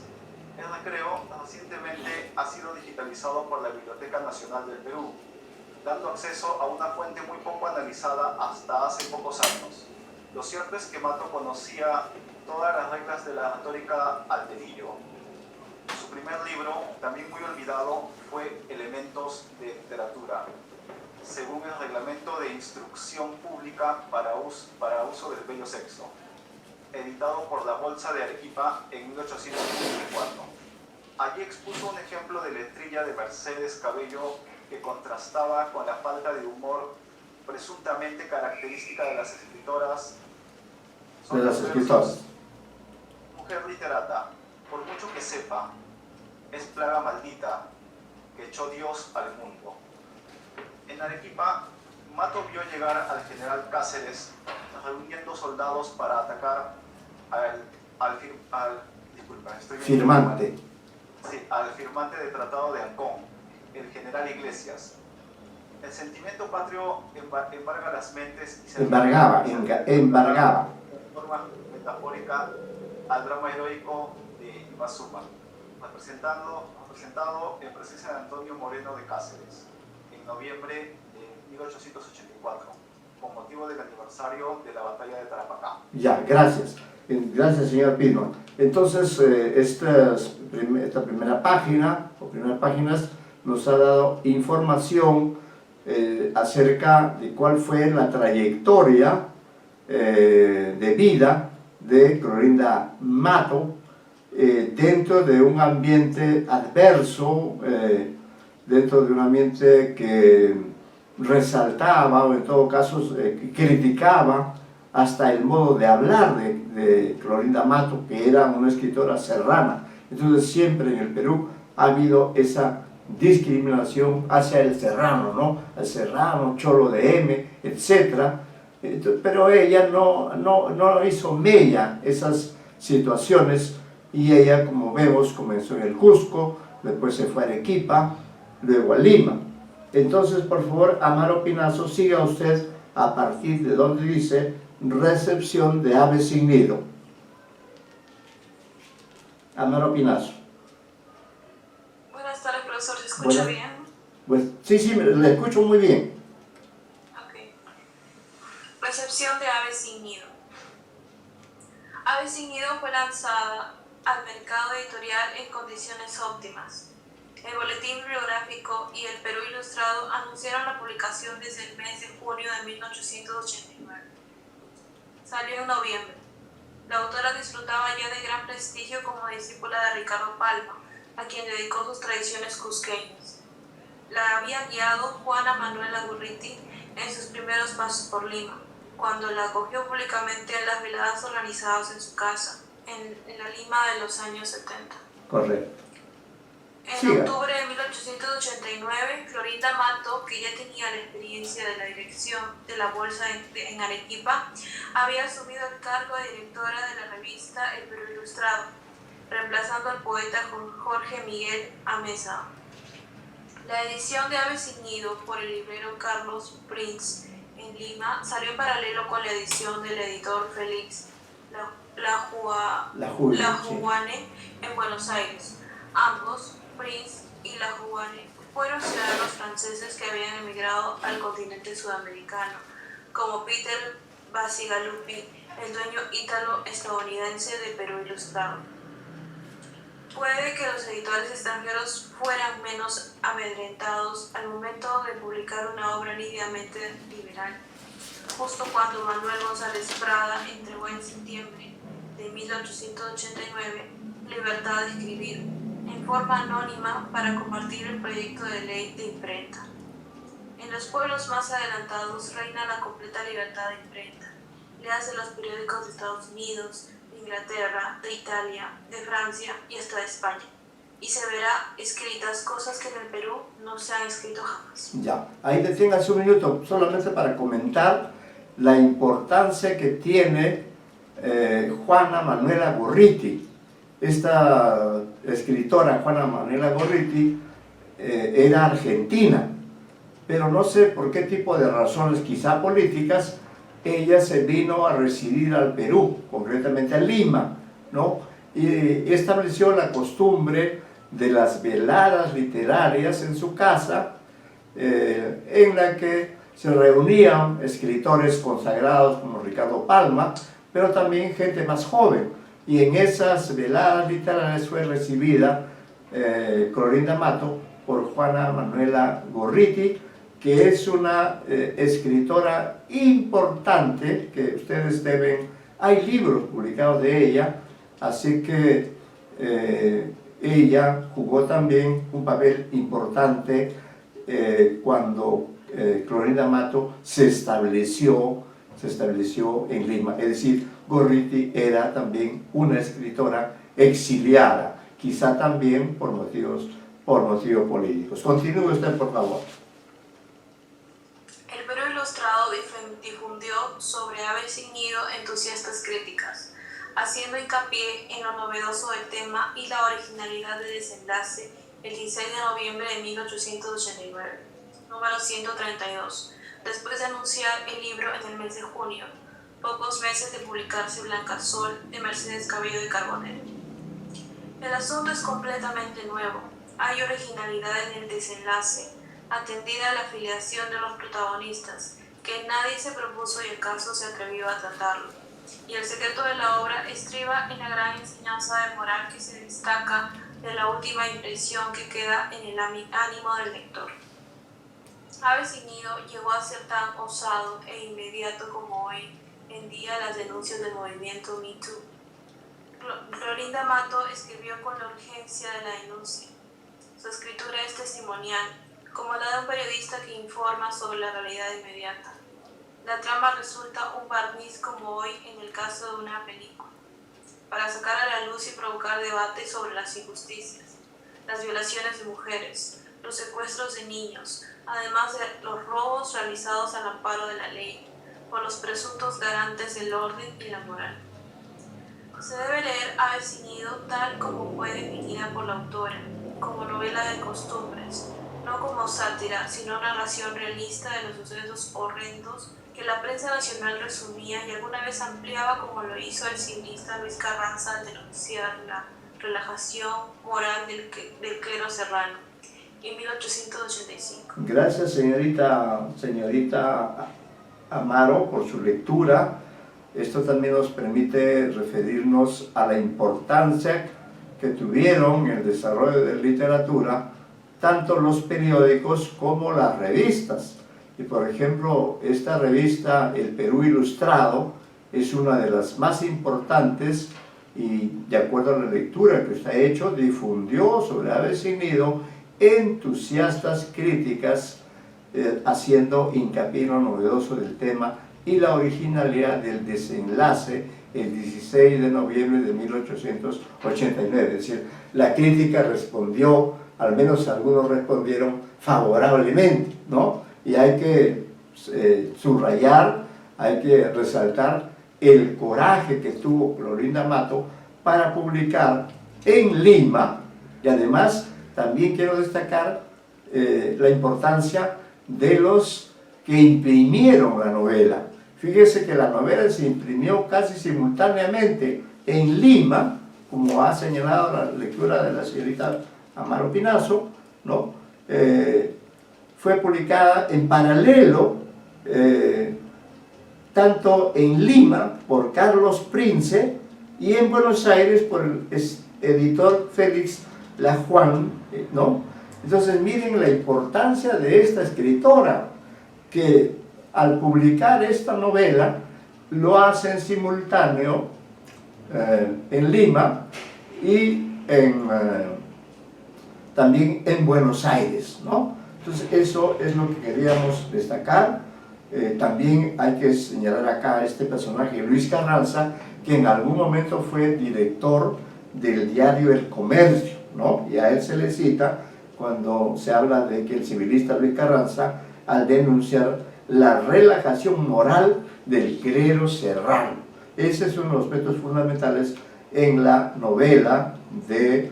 Speaker 4: El Recreo recientemente ha sido digitalizado por la Biblioteca Nacional del Perú, dando acceso a una fuente muy poco analizada hasta hace pocos años. Lo cierto es que Mato conocía todas las reglas de la retórica al dedillo. Su primer libro, también muy olvidado, fue Elementos de Literatura, según el Reglamento de Instrucción Pública para uso del bello sexo, editado por la Bolsa de Arequipa en 1854. Allí expuso un ejemplo de letrilla de Mercedes Cabello que contrastaba con la falta de humor presuntamente característica de las escritoras. Mujer literata, por mucho que sepa, es plaga maldita que echó Dios al mundo. En Arequipa, Mato vio llegar al general Cáceres reuniendo soldados para atacar al firmante de Tratado de Ancón, el general Iglesias. El sentimiento patrio embarga las mentes y se
Speaker 3: embargaba.
Speaker 4: De forma metafórica al drama heroico de Ibazuma, representado en presencia de Antonio Moreno de Cáceres en noviembre de 1884, con motivo del aniversario de la batalla de Tarapacá.
Speaker 3: Ya, gracias. Gracias, señor Pino. Entonces, esta primera página, o primeras páginas, nos ha dado información acerca de cuál fue la trayectoria de vida de Clorinda Mato dentro de un ambiente adverso, dentro de un ambiente que resaltaba o en todo caso criticaba hasta el modo de hablar de Clorinda Mato, que era una escritora serrana. Entonces siempre en el Perú ha habido esa discriminación hacia el serrano, ¿no? El serrano, cholo de M, etc. Pero ella no hizo mella esas situaciones y ella, como vemos, comenzó en el Cusco, después se fue a Arequipa, luego a Lima. Entonces, por favor, Amaro Pinazo, siga usted a partir de donde dice recepción de ave sin nido. Amaro Pinazo.
Speaker 5: Buenas tardes, profesor. ¿Se escucha bien?
Speaker 3: Pues, sí, le escucho muy bien.
Speaker 5: Ok. Recepción de Ave sin nido. Ave sin nido fue lanzada al mercado editorial en condiciones óptimas. El Boletín Bibliográfico y el Perú Ilustrado anunciaron la publicación desde el mes de junio de 1889. Salió en noviembre. La autora disfrutaba ya de gran prestigio como discípula de Ricardo Palma, a quien dedicó sus tradiciones cusqueñas. La había guiado Juana Manuela Gurriti en sus primeros pasos por Lima, cuando la acogió públicamente en las veladas organizadas en su casa, en la Lima de los años 70.
Speaker 3: Correcto.
Speaker 5: En
Speaker 3: Siga.
Speaker 5: octubre de 1889, Florinda Mato, que ya tenía la experiencia de la dirección de la bolsa en Arequipa, había asumido el cargo de directora de la revista El Perú Ilustrado, reemplazando al poeta Jorge Miguel Amesa. La edición de Ave sin nido por el librero Carlos Prince en Lima salió en paralelo con la edición del editor Félix Lajuane en Buenos Aires. Ambos, Prince y Lajuane, fueron ciudadanos franceses que habían emigrado al continente sudamericano, como Peter Bacigalupi, el dueño ítalo-estadounidense de Perú Ilustrado. Puede que los editores extranjeros fueran menos amedrentados al momento de publicar una obra nítidamente liberal, justo cuando Manuel González Prada entregó en septiembre de 1889 libertad de escribir en forma anónima para compartir el proyecto de ley de imprenta. En los pueblos más adelantados reina la completa libertad de imprenta. Léase los periódicos de Estados Unidos, de Inglaterra, de Italia, de Francia y hasta de España. Y se verá escritas cosas que en el Perú no se han escrito jamás.
Speaker 3: Ya, ahí deténgase un minuto solamente para comentar la importancia que tiene Juana Manuela Gurriti. Esta escritora, Juana Manuela Gurriti, era argentina, pero no sé por qué tipo de razones, quizá políticas, ella se vino a residir al Perú, concretamente a Lima, ¿no? Y estableció la costumbre de las veladas literarias en su casa, en la que se reunían escritores consagrados como Ricardo Palma, pero también gente más joven. Y en esas veladas literarias fue recibida Florinda Mato por Juana Manuela Gurriti, que es una escritora importante, que ustedes deben, hay libros publicados de ella, así que ella jugó también un papel importante cuando Florinda Mato se estableció en Lima. Es decir, Gurriti era también una escritora exiliada, quizá también por motivos políticos. Continúe usted, por favor.
Speaker 5: El Perú Ilustrado difundió sobre Ave sin nido entusiastas críticas, haciendo hincapié en lo novedoso del tema y la originalidad del desenlace el 16 de noviembre de 1889, número 132, después de anunciar el libro en el mes de junio, pocos meses de publicarse Blanca Sol de Mercedes Cabello de Carbonell. El asunto es completamente nuevo, hay originalidad en el desenlace, atendida a la afiliación de los protagonistas, que nadie se propuso y acaso se atrevió a tratarlo. Y el secreto de la obra estriba en la gran enseñanza de moral que se destaca de la última impresión que queda en el ánimo del lector. Ave sin nido llegó a ser tan osado e inmediato como hoy en día las denuncias del movimiento Me Too. Florinda Mato escribió con la urgencia de la denuncia. Su escritura es testimonial, como la de un periodista que informa sobre la realidad inmediata. La trama resulta un barniz como hoy en el caso de una película, para sacar a la luz y provocar debate sobre las injusticias, las violaciones de mujeres, los secuestros de niños, además de los robos realizados al amparo de la ley, por los presuntos garantes del orden y la moral. Se debe leer Ave sin Nido tal como fue definida por la autora, como novela de costumbres, no como sátira, sino narración realista de los sucesos horrendos que la prensa nacional resumía y alguna vez ampliaba, como lo hizo el civilista Luis Carranza al denunciar la relajación moral del clero serrano en 1885.
Speaker 3: Gracias, señorita Amaro, por su lectura. Esto también nos permite referirnos a la importancia que tuvieron en el desarrollo de la literatura tanto los periódicos como las revistas. Y por ejemplo, esta revista, El Perú Ilustrado, es una de las más importantes y, de acuerdo a la lectura que usted ha hecho, difundió sobre Ave sin Nido entusiastas críticas haciendo hincapié en lo novedoso del tema y la originalidad del desenlace el 16 de noviembre de 1889. Es decir, la crítica respondió, al menos algunos respondieron favorablemente, ¿no? Y hay que subrayar, hay que resaltar el coraje que tuvo Clorinda Amato para publicar en Lima, y además también quiero destacar la importancia de los que imprimieron la novela. Fíjese que la novela se imprimió casi simultáneamente en Lima, como ha señalado la lectura de la señorita Amaro Pinazo, ¿no? Fue publicada en paralelo, tanto en Lima por Carlos Prince y en Buenos Aires por el editor Félix Lajuan, ¿no? Entonces miren la importancia de esta escritora, que al publicar esta novela lo hace en simultáneo en Lima y también en Buenos Aires, ¿no? Entonces eso es lo que queríamos destacar. También hay que señalar acá a este personaje, Luis Carranza, que en algún momento fue director del diario El Comercio, ¿no? Y a él se le cita cuando se habla de que el civilista Luis Carranza, al denunciar la relajación moral del clero serrano. Ese es uno de los aspectos fundamentales en la novela de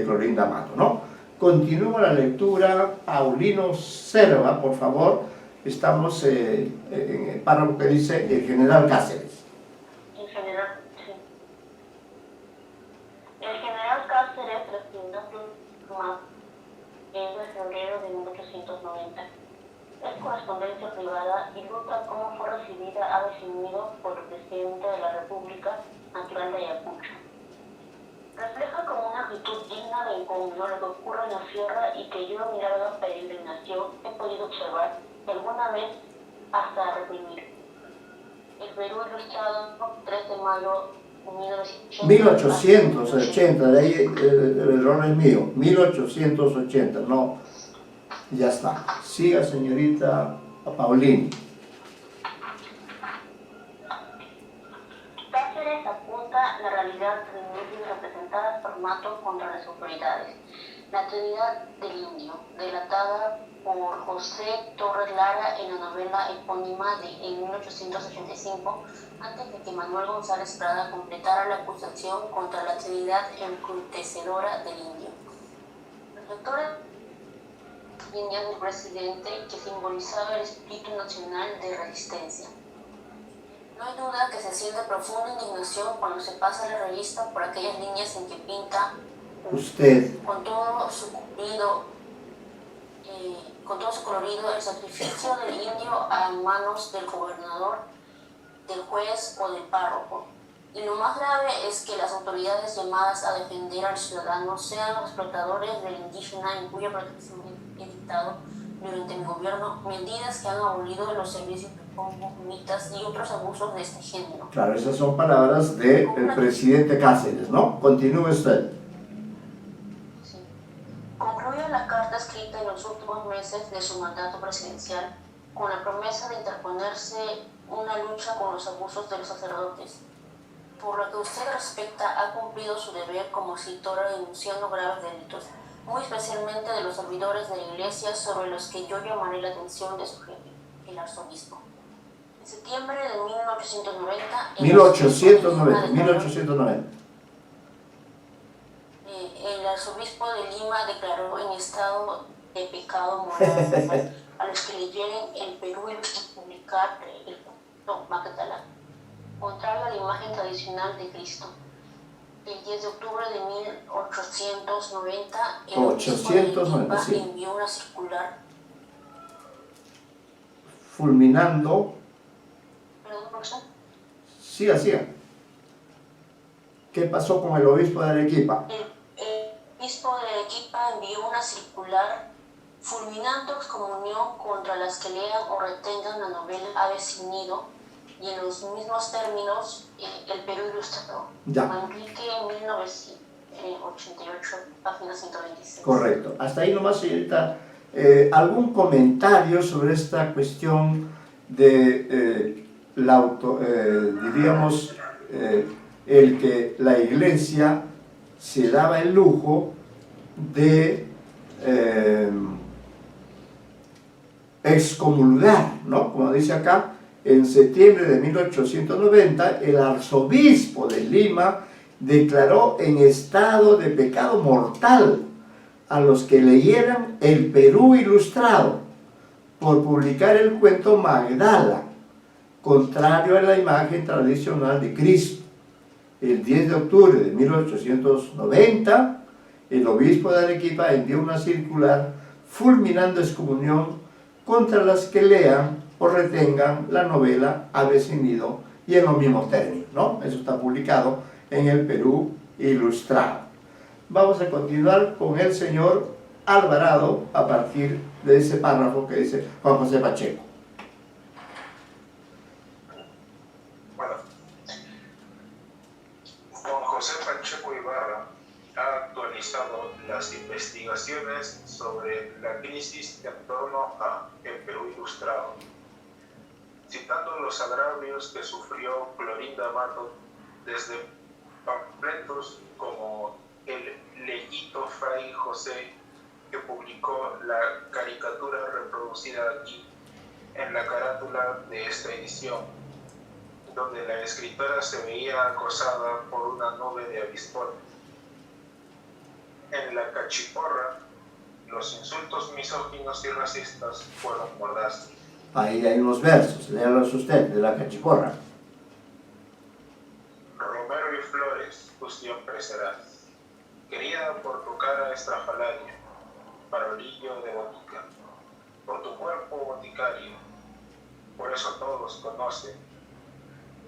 Speaker 3: Clorinda Amato, ¿no? Continúa la lectura. Paulino Serva, por favor. Estamos en el párrafo que dice el general Cáceres.
Speaker 6: El general Cáceres recibió más en febrero de 1890. Es correspondencia privada y nota cómo fue recibida Ave sin Nido por el presidente de la República, natural de Ayacucho. Refleja como una actitud digna de encomió lo que ocurre en la sierra y que yo, en mi larga peregrinación, he podido observar y alguna vez hasta reprimir. El Perú Ilustrado, 3 de mayo de
Speaker 3: 1880, de ahí el error es mío, 1880, no, ya está. Siga, señorita Paulini.
Speaker 6: Cáceres apunta la realidad de inútil representada por Mato contra las autoridades. La Trinidad del Indio, delatada por José Torres Lara en la novela epónima en 1885, antes de que Manuel González Prada completara la acusación contra la Trinidad embrutecedora del Indio. Los lectores líneas del presidente que simbolizaba el espíritu nacional de resistencia. No hay duda que se siente profunda indignación cuando se pasa la revista por aquellas líneas en que pinta
Speaker 3: usted
Speaker 6: con todo su colorido el sacrificio del indio a manos del gobernador, del juez o del párroco. Y lo más grave es que las autoridades llamadas a defender al ciudadano sean los explotadores del indígena en cuya protección he dictado durante mi gobierno medidas que han abolido los servicios de comitas y otros abusos de este género.
Speaker 3: Claro, esas son palabras del presidente Cáceres, ¿no? Continúe usted.
Speaker 6: Sí. Concluye la carta escrita en los últimos meses de su mandato presidencial con la promesa de interponerse una lucha con los abusos de los sacerdotes. Por lo que usted respecta, ha cumplido su deber como escritora denunciando graves delitos, muy especialmente de los servidores de la Iglesia, sobre los que yo llamaré la atención de su jefe, el arzobispo. 1890.
Speaker 3: 1890, 1890.
Speaker 6: El arzobispo de Lima declaró en estado de pecado moral a los que leyeran el Perú y publicar el culto Magdala, contrario a la imagen tradicional de Cristo. El 10 de octubre de 1890, el obispo de Lima
Speaker 3: sí.
Speaker 6: envió una circular.
Speaker 3: Fulminando.
Speaker 6: Perdón, profesor.
Speaker 3: Siga, siga. ¿Qué pasó con el obispo de Arequipa?
Speaker 6: El obispo de Arequipa envió una circular fulminando excomunión contra las que lean o retengan la novela Ave sin nido, y en los mismos términos el Perú ilustrado.
Speaker 3: Ya.
Speaker 6: Manrique, 1988, página 126.
Speaker 3: Correcto. Hasta ahí nomás, señorita. ¿Algún comentario sobre esta cuestión de diríamos, el que la Iglesia se daba el lujo de excomulgar, ¿no? Como dice acá, en septiembre de 1890, el arzobispo de Lima declaró en estado de pecado mortal a los que leyeran el Perú Ilustrado por publicar el cuento Magdala, contrario a la imagen tradicional de Cristo. El 10 de octubre de 1890, el obispo de Arequipa envió una circular fulminando excomunión contra las que lean o retengan la novela Ave sin nido, y en los mismos términos, ¿no? Eso está publicado en el Perú Ilustrado. Vamos a continuar con el señor Alvarado a partir de ese párrafo que dice Juan José Pacheco.
Speaker 7: Bueno, Juan José Pacheco Ibarra ha actualizado las investigaciones sobre la crisis en torno a el Perú Ilustrado, citando los agravios que sufrió Clorinda Mato desde panfletos como el Leyito Fray José, que publicó la caricatura reproducida aquí en la carátula de esta edición, donde la escritora se veía acosada por una nube de avispones. En la cachiporra, los insultos misóginos y racistas fueron mordaces.
Speaker 3: Ahí hay unos versos, léalos usted, de la cachiporra.
Speaker 7: Romero y Flores, tú siempre serás, querida por tu cara estrafalaria, farolillo de botica, por tu cuerpo boticario, por eso todos conocen,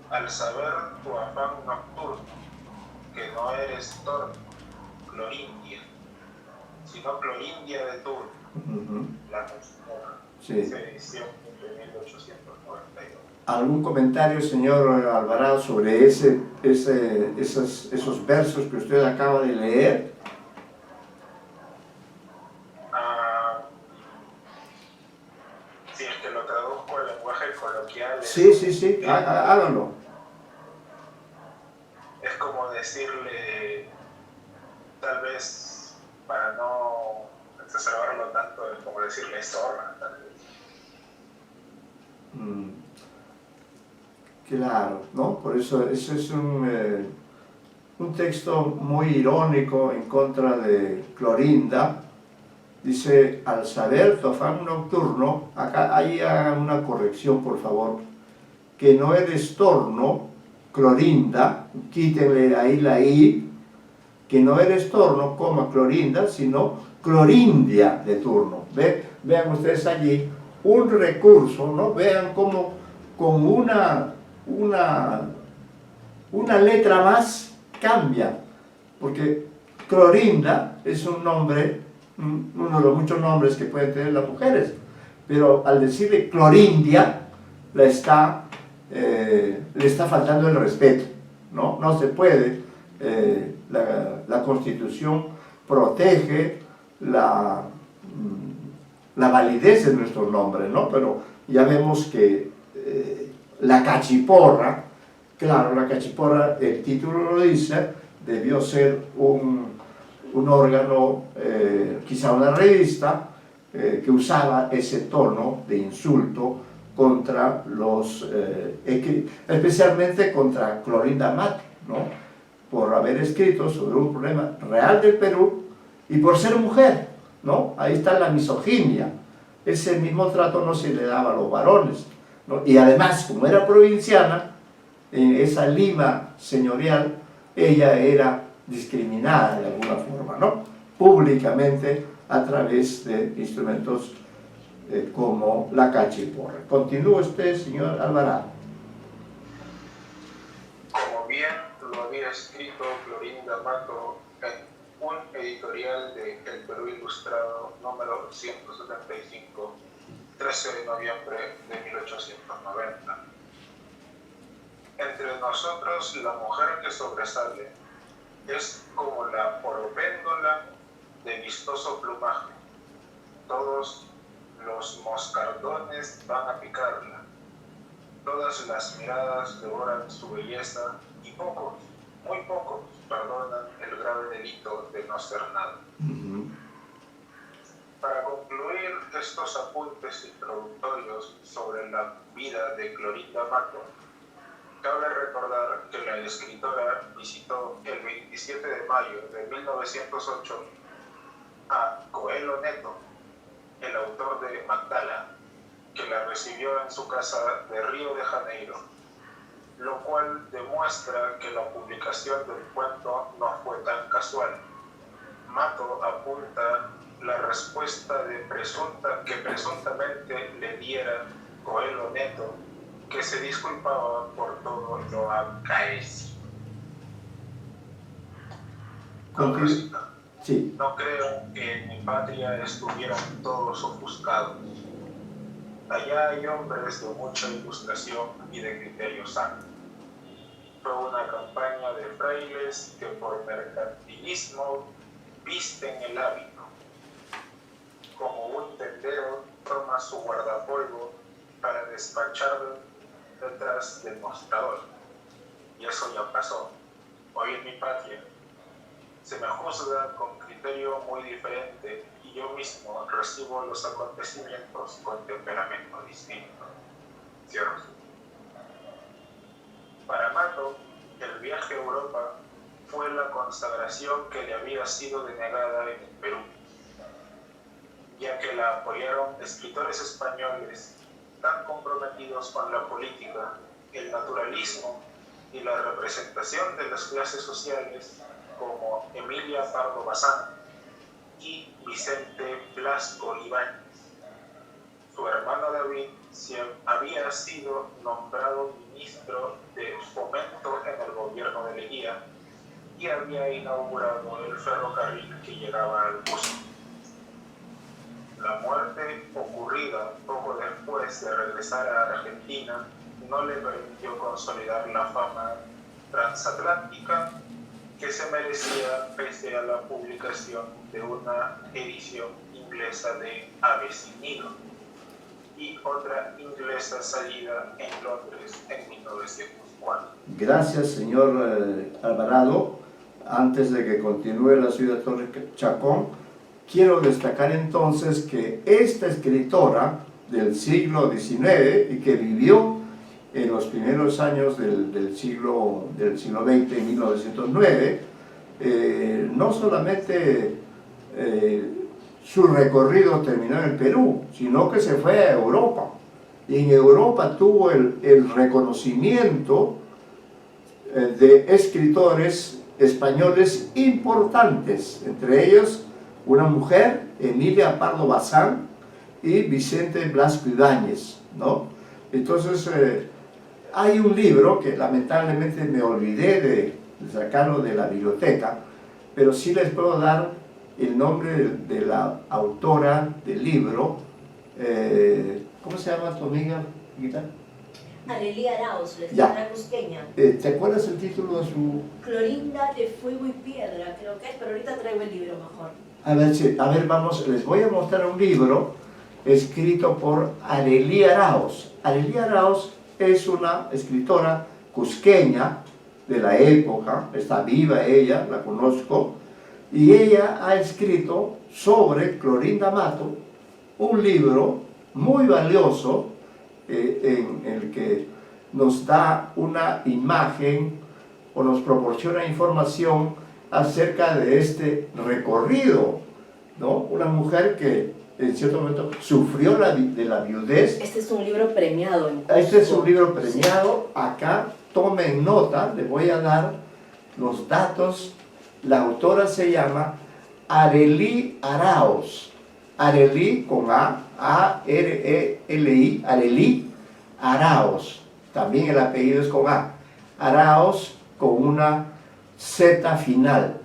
Speaker 7: al saber tu afán nocturno, que no eres torno, clorindia, sino clorindia de turno, la canción,
Speaker 3: Sí.
Speaker 7: edición de 1892.
Speaker 3: ¿Algún comentario, señor Alvarado, sobre esos versos que usted acaba de leer?
Speaker 7: Si es que lo traduzco al lenguaje coloquial.
Speaker 3: Sí, hágalo.
Speaker 7: Es como decirle, tal vez, para no exacerbarlo tanto, es como decirle zorra, tal vez.
Speaker 3: Claro, ¿no? Por eso es un texto muy irónico en contra de Clorinda. Dice, al saber tu afán nocturno, acá ahí hagan una corrección, por favor, que no eres torno, Clorinda, quítenle ahí la I, que no eres torno, coma Clorinda, sino Clorindia de turno. Vean ustedes allí un recurso, ¿no? Vean cómo con una letra más cambia, porque Clorinda es un nombre, uno de los muchos nombres que pueden tener las mujeres, pero al decirle Clorindia le está faltando el respeto, ¿no? No se puede. La Constitución protege la validez de nuestros nombres, ¿no? Pero ya vemos que la cachiporra, claro, la cachiporra, el título lo dice, debió ser un órgano, quizá una revista, que usaba ese tono de insulto contra especialmente contra Clorinda Mato, ¿no? Por haber escrito sobre un problema real del Perú y por ser mujer, ¿no? Ahí está la misoginia. Ese mismo trato no se le daba a los varones, ¿no? Y además, como era provinciana, en esa Lima señorial, ella era discriminada de alguna forma, ¿no? Públicamente a través de instrumentos como la cachiporra. Continúe usted, señor Alvarado.
Speaker 7: Como bien lo había escrito Clorinda Mato en un editorial de El Perú Ilustrado número 175, 13 de noviembre de 1890. Entre nosotros la mujer que sobresale es como la oropéndola de vistoso plumaje. Todos los moscardones van a picarla. Todas las miradas devoran su belleza y pocos, muy pocos, perdonan el grave delito de no ser nada. Para concluir estos apuntes introductorios sobre la vida de Clorinda Mato, cabe recordar que la escritora visitó el 27 de mayo de 1908 a Coelho Neto, el autor de Magdala, que la recibió en su casa de Río de Janeiro, lo cual demuestra que la publicación del cuento no fue tan casual. Mato apunta la respuesta que presuntamente le diera Coelho Neto, que se disculpaba por todo lo acaecido.
Speaker 3: Sí.
Speaker 7: No creo que en mi patria estuvieran todos ofuscados. Allá hay hombres de mucha ilustración y de criterio sano. Fue una campaña de frailes que por mercantilismo visten el hábito. Como un tendero toma su guardapolvo para despacharlo detrás del mostrador. Y eso ya pasó. Hoy en mi patria se me juzga con criterio muy diferente y yo mismo recibo los acontecimientos con temperamento distinto. Cierro. Para Mato, el viaje a Europa fue la consagración que le había sido denegada en el Perú, ya que la apoyaron escritores españoles tan comprometidos con la política, el naturalismo y la representación de las clases sociales como Emilia Pardo Bazán y Vicente Blasco Ibáñez. Su hermano David había sido nombrado ministro de Fomento en el gobierno de Leguía y había inaugurado el ferrocarril que llegaba al Cusco. La muerte ocurrida poco después de regresar a Argentina no le permitió consolidar la fama transatlántica que se merecía pese a la publicación de una edición inglesa de Ave sin Nido y otra inglesa salida en Londres en 1904.
Speaker 3: Gracias, señor Alvarado. Antes de que continúe la ciudad de Torre Chacón, quiero destacar entonces que esta escritora del siglo XIX y que vivió en los primeros años del siglo XX, en 1909, no solamente su recorrido terminó en el Perú, sino que se fue a Europa. Y en Europa tuvo el reconocimiento de escritores españoles importantes, entre ellos una mujer, Emilia Pardo Bazán, y Vicente Blasco Ibáñez, ¿no? Entonces, hay un libro que lamentablemente me olvidé de sacarlo de la biblioteca, pero sí les puedo dar el nombre de la autora del libro. ¿Cómo se llama tu amiga, Guita?
Speaker 2: Arelia Arauz, la escritora cusqueña.
Speaker 3: ¿Te acuerdas el título de su...?
Speaker 2: Clorinda de Fuego y Piedra, creo que es, pero ahorita traigo el libro mejor.
Speaker 3: A ver, vamos, les voy a mostrar un libro escrito por Arelia Arauz. Arelia Arauz es una escritora cusqueña de la época, está viva ella, la conozco, y ella ha escrito sobre Clorinda Mato un libro muy valioso en el que nos da una imagen o nos proporciona información acerca de este recorrido, ¿no? Una mujer que en cierto momento sufrió de la viudez.
Speaker 2: Este es un libro premiado.
Speaker 3: Este es un libro premiado. Acá tomen nota, les voy a dar los datos. La autora se llama Arely Araos. Arely con A, A-R-E-L-I, Arely Araos. También el apellido es con A. Araos con una Z final.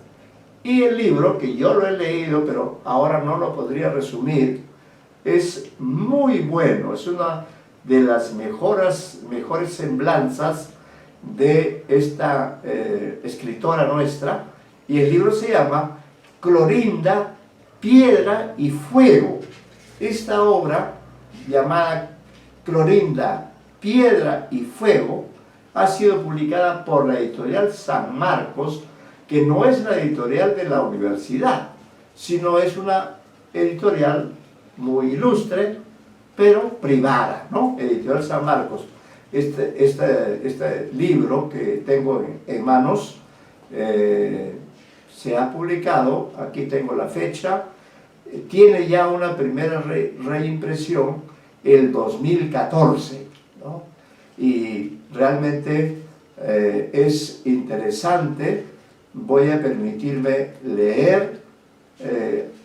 Speaker 3: Y el libro, que yo lo he leído, pero ahora no lo podría resumir, es muy bueno. Es una de las mejores semblanzas de esta escritora nuestra. Y el libro se llama Clorinda, Piedra y Fuego. Esta obra, llamada Clorinda, Piedra y Fuego, ha sido publicada por la editorial San Marcos, que no es la editorial de la universidad, sino es una editorial muy ilustre, pero privada, ¿no? Editorial San Marcos. Este libro que tengo en manos se ha publicado, aquí tengo la fecha, tiene ya una primera reimpresión el 2014, ¿no? Y realmente es interesante. Voy a permitirme leer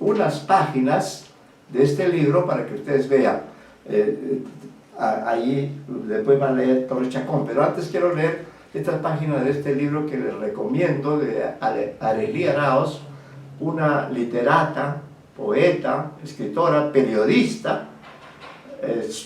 Speaker 3: unas páginas de este libro para que ustedes vean. Allí después van a leer Torres Chacón, pero antes quiero leer estas páginas de este libro que les recomiendo, de Arely Araos, una literata, poeta, escritora, periodista,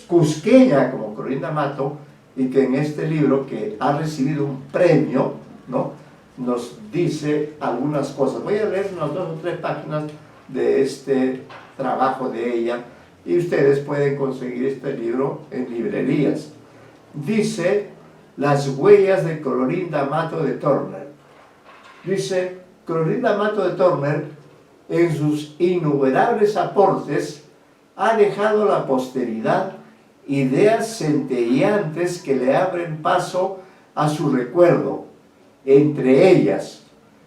Speaker 3: cusqueña como Clorinda Mato, y que en este libro, que ha recibido un premio, ¿no?, nos dice algunas cosas. Voy a leer unas 2 o 3 páginas de este trabajo de ella, y ustedes pueden conseguir este libro en librerías. Dice: Las huellas de Clorinda Mato de Turner. Dice: Clorinda Mato de Turner, en sus innumerables aportes, ha dejado a la posteridad ideas centelleantes que le abren paso a su recuerdo. Entre ellas,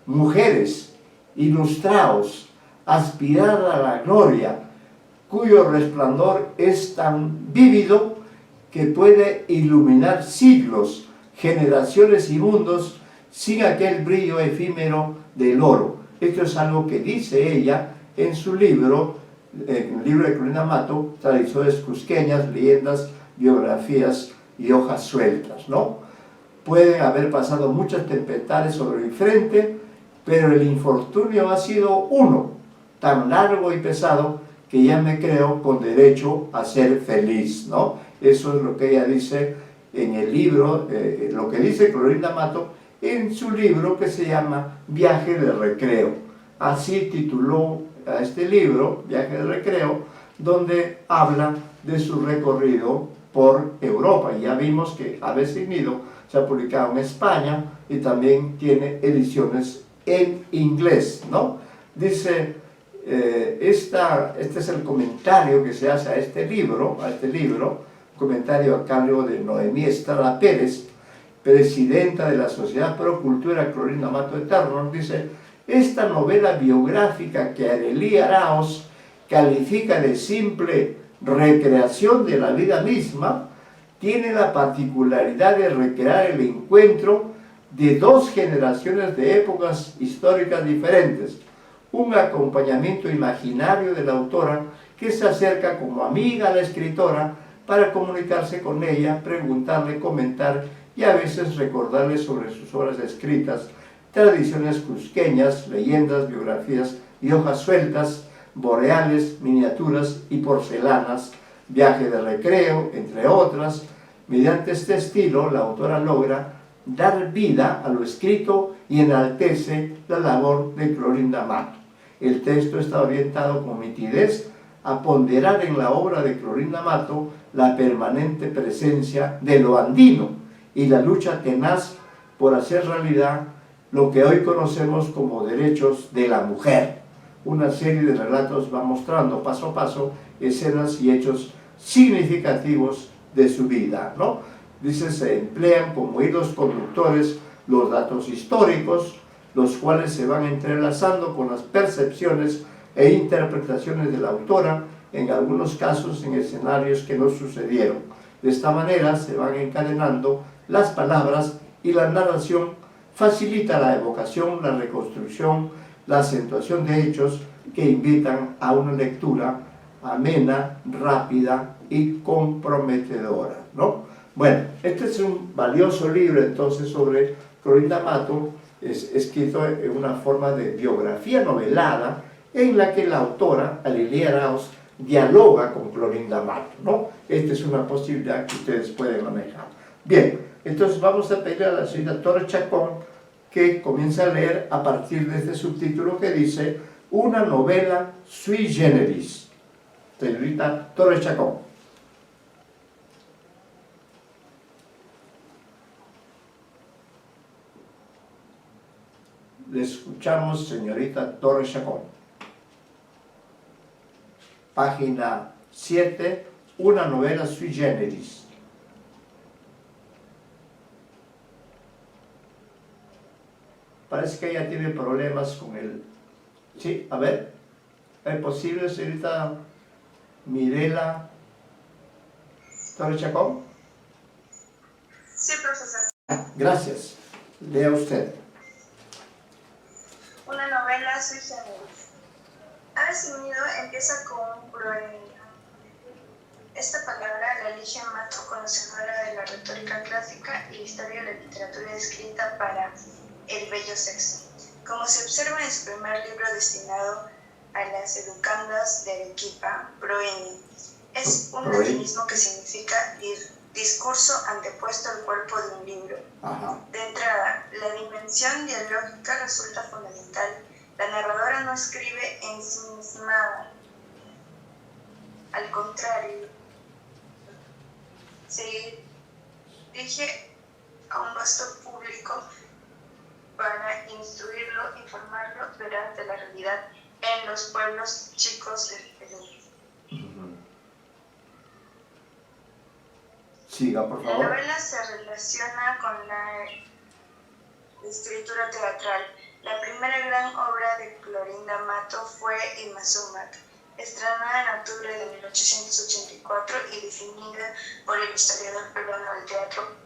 Speaker 3: mujeres, ilustraos, aspirad a la gloria, cuyo resplandor es tan vívido que puede iluminar siglos, generaciones y mundos sin aquel brillo efímero del oro. Esto es algo que dice ella en su libro, en el libro de Clorinda Mato, Tradiciones Cusqueñas, Leyendas, Biografías y Hojas Sueltas, ¿no? Pueden haber pasado muchas tempestades sobre mi frente, pero el infortunio ha sido uno, tan largo y pesado, que ya me creo con derecho a ser feliz, ¿no? Eso es lo que ella dice en el libro, lo que dice Clorinda Mato en su libro que se llama Viaje de Recreo. Así tituló a este libro, Viaje de Recreo, donde habla de su recorrido por Europa. Y ya vimos que Aves Nido se ha publicado en España y también tiene ediciones en inglés, ¿no? Dice, este es el comentario que se hace a este libro, comentario a cargo de Noemí Estrada Pérez, presidenta de la Sociedad Pro Cultura Clorinda Mato de Turner. Dice: esta novela biográfica que Arely Araos califica de simple recreación de la vida misma, tiene la particularidad de recrear el encuentro de 2 generaciones de épocas históricas diferentes, un acompañamiento imaginario de la autora que se acerca como amiga a la escritora para comunicarse con ella, preguntarle, comentar y a veces recordarle sobre sus obras escritas, tradiciones cusqueñas, leyendas, biografías y hojas sueltas, boreales, miniaturas y porcelanas, Viaje de Recreo, entre otras. Mediante este estilo, la autora logra dar vida a lo escrito y enaltece la labor de Clorinda Mato. El texto está orientado con nitidez a ponderar en la obra de Clorinda Mato la permanente presencia de lo andino y la lucha tenaz por hacer realidad lo que hoy conocemos como derechos de la mujer. Una serie de relatos va mostrando paso a paso escenas y hechos significativos de su vida, ¿no? Dice, se emplean como hilos conductores los datos históricos, los cuales se van entrelazando con las percepciones e interpretaciones de la autora, en algunos casos en escenarios que no sucedieron. De esta manera se van encadenando las palabras y la narración facilita la evocación, la reconstrucción, la acentuación de hechos que invitan a una lectura amena, rápida y comprometedora, ¿no? Bueno, este es un valioso libro entonces sobre Clorinda Matto, es escrito en una forma de biografía novelada en la que la autora, Alilia Arauz, dialoga con Clorinda Matto, ¿no? Esta es una posibilidad que ustedes pueden manejar. Bien, entonces vamos a pedir a la señorita Torres Chacón que comience a leer a partir de este subtítulo que dice una novela sui generis. Señorita Torres Chacón. Le escuchamos, señorita Torres Chacón. Página 7, una novela sui generis. Parece que ella tiene problemas con el... Sí, a ver, ¿es posible, señorita Mirela Torres Chacón?
Speaker 5: Sí, profesor.
Speaker 3: Gracias. Lea usted.
Speaker 5: Una novela sui generis. Ave sin nido empieza con proemia. Esta palabra la elige Matto, conocedora de la retórica clásica y historia de la literatura escrita para el bello sexo. Como se observa en su primer libro destinado a las educandas de Arequipa, proemia es un latinismo que significa discurso antepuesto al cuerpo de un libro.
Speaker 3: Ajá.
Speaker 5: De entrada, la dimensión dialógica resulta fundamental. La narradora no escribe ensimismada. Al contrario, se dirige a un vasto público para instruirlo, informarlo de la realidad en los pueblos chicos del Perú.
Speaker 3: Siga, por
Speaker 5: La
Speaker 3: favor.
Speaker 5: novela se relaciona con la escritura teatral. La primera gran obra de Clorinda Matto fue Imazumac, estrenada en octubre de 1884 y definida por el historiador peruano del teatro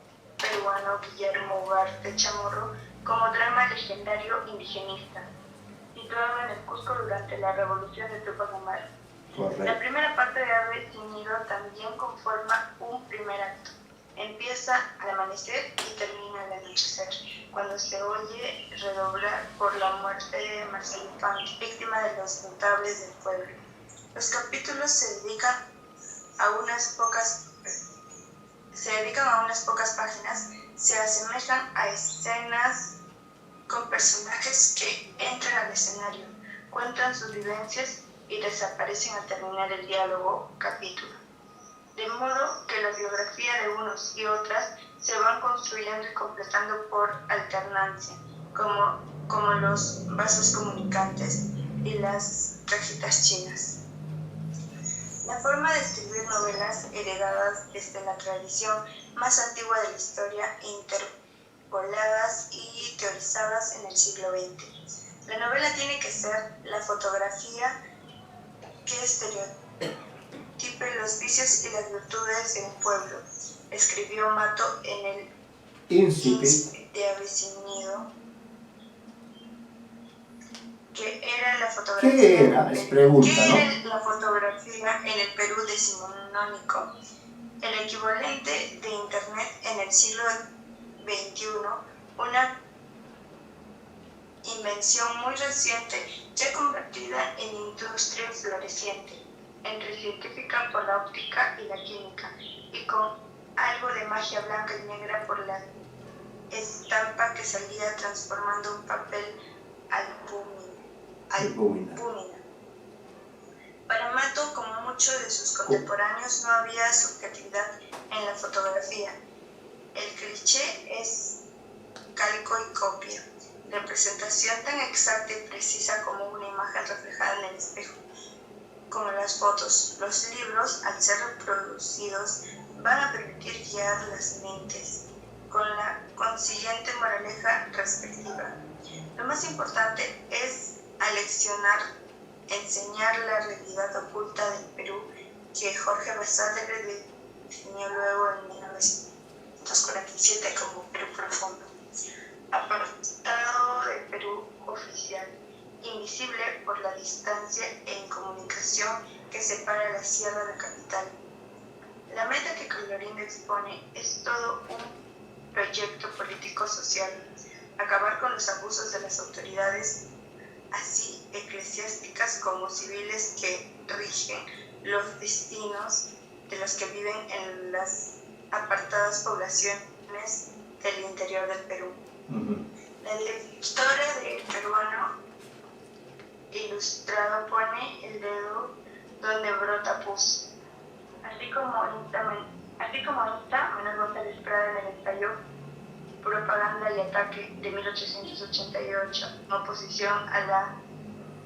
Speaker 5: peruano Guillermo Ugarte Chamorro como drama legendario indigenista, situado en el Cusco durante la Revolución de Tupac Amaru.
Speaker 3: Correcto.
Speaker 5: La primera parte de Ave sin nido también conforma un primer acto. Empieza al amanecer y termina al anochecer, cuando se oye redoblar por la muerte de Marcelo Infante, víctima de los notables del pueblo. Los capítulos se dedican a unas pocas páginas, se asemejan a escenas con personajes que entran al escenario, cuentan sus vivencias y desaparecen al terminar el diálogo capítulo. De modo que la biografía de unos y otras se van construyendo y completando por alternancia, como los vasos comunicantes y las cajitas chinas. La forma de escribir novelas heredadas desde la tradición más antigua de la historia, interpoladas y teorizadas en el siglo XX. La novela tiene que ser la fotografía que estereotipe los vicios y las virtudes de un pueblo, escribió Matto en el Incipit de Ave sin nido, que era la fotografía.
Speaker 3: ¿Qué era? Es pregunta,
Speaker 5: ¿Qué
Speaker 3: ¿no?
Speaker 5: era la fotografía en el Perú decimonónico? El equivalente de Internet en el siglo XXI, una invención muy reciente, ya convertida en industria floreciente, entre científica por la óptica y la química, y con algo de magia blanca y negra por la estampa que salía transformando un papel albúmina. Para Matto, como muchos de sus contemporáneos, no había subjetividad en la fotografía. El cliché es calco y copia, representación tan exacta y precisa como una imagen reflejada en el espejo. Como las fotos, los libros, al ser reproducidos
Speaker 8: van a permitir guiar las mentes con la consiguiente moraleja respectiva. Lo más importante es aleccionar, enseñar la realidad oculta del Perú que Jorge Basadre definió luego en 1947 como Perú profundo, apartado del Perú oficial, invisible por la distancia e incomunicación que separa la sierra de la capital. La meta que Colorín expone es todo un proyecto político-social, acabar con los abusos de las autoridades, así eclesiásticas como civiles, que rigen los destinos de los que viven en las apartadas poblaciones del interior del Perú. La lectora de Peruano Ilustrado pone el dedo donde brota pus. Así como Insta, Manuel González Prada en el ensayo Propaganda y Ataque de 1888, en oposición a la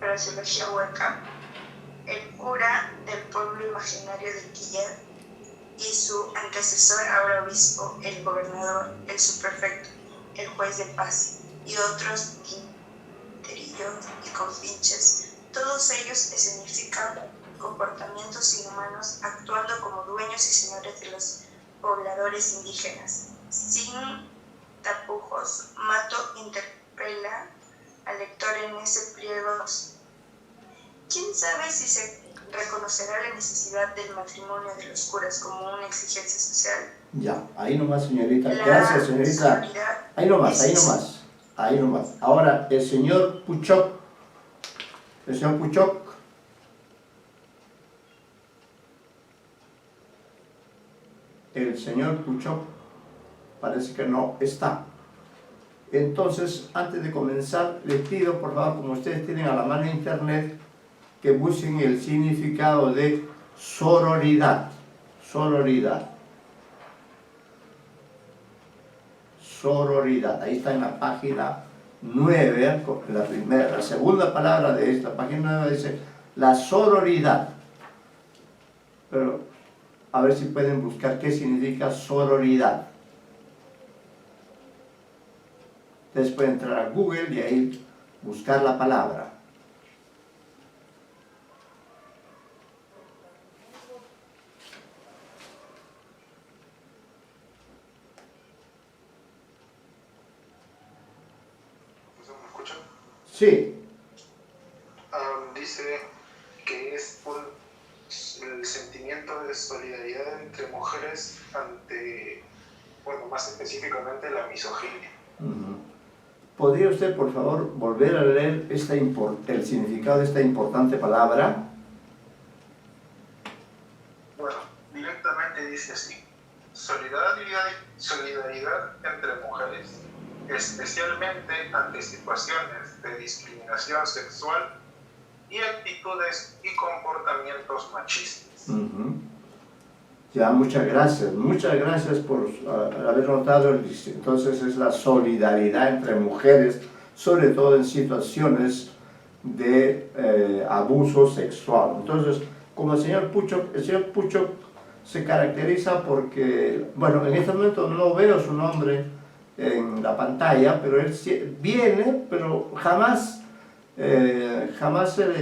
Speaker 8: fraseología hueca, el cura del pueblo imaginario de Quilla y su antecesor, ahora obispo, el gobernador, el subprefecto, el juez de paz y otros tinterillos y compinches, todos ellos escenifican comportamientos inhumanos actuando como dueños y señores de los pobladores indígenas. Sin tapujos, Mato interpela al lector en ese pliego. ¿Quién sabe si se reconocerá la necesidad del matrimonio de los curas como una exigencia social?
Speaker 3: Ya, ahí nomás, señorita. Gracias, señorita. Ahí nomás. Ahora, el señor Puchoc. El señor Puchoc parece que no está. Entonces, antes de comenzar, les pido, por favor, como ustedes tienen a la mano internet, que busquen el significado de sororidad. Sororidad. Ahí está en la página 9, la segunda palabra de esta página 9 dice la sororidad. Pero a ver si pueden buscar qué significa sororidad. Ustedes pueden entrar a Google y ahí buscar la palabra.
Speaker 7: ¿Me escuchan?
Speaker 3: Sí.
Speaker 7: Dice que es el sentimiento de solidaridad entre mujeres ante, bueno, más específicamente la misoginia.
Speaker 3: ¿Podría usted, por favor, volver a leer el significado de esta importante palabra?
Speaker 7: Bueno, directamente dice así: solidaridad entre mujeres, especialmente ante situaciones de discriminación sexual y actitudes y comportamientos machistas.
Speaker 3: Ya, muchas gracias por haber notado. Entonces es la solidaridad entre mujeres, sobre todo en situaciones de abuso sexual. Entonces, como el señor Puchoc se caracteriza porque, bueno, en este momento no veo su nombre en la pantalla, pero él viene, pero jamás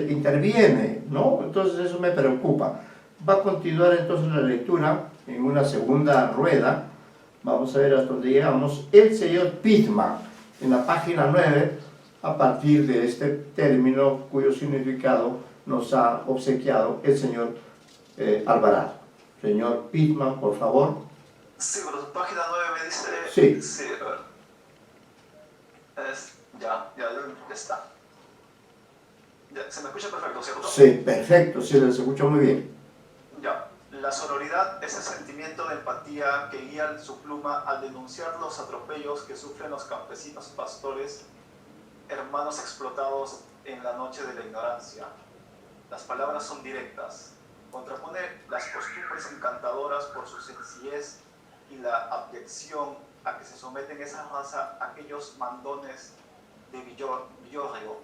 Speaker 3: interviene, ¿no? Entonces eso me preocupa. Va a continuar entonces la lectura en una segunda rueda. Vamos a ver hasta dónde llegamos. El señor Pitman, en la página 9, a partir de este término cuyo significado nos ha obsequiado el señor Alvarado. Señor Pitman, por favor.
Speaker 4: Sí, pero página 9 me dice...
Speaker 3: Sí.
Speaker 4: Sí, a ver. Ya está. Ya, ¿se me escucha perfecto, cierto?
Speaker 3: Sí, perfecto, sí, se escucha muy bien.
Speaker 4: Ya. La sororidad es el sentimiento de empatía que guía su pluma al denunciar los atropellos que sufren los campesinos pastores, hermanos explotados en la noche de la ignorancia. Las palabras son directas. Contrapone las costumbres encantadoras por su sencillez y la abyección a que se someten esa raza aquellos mandones de Villorrio.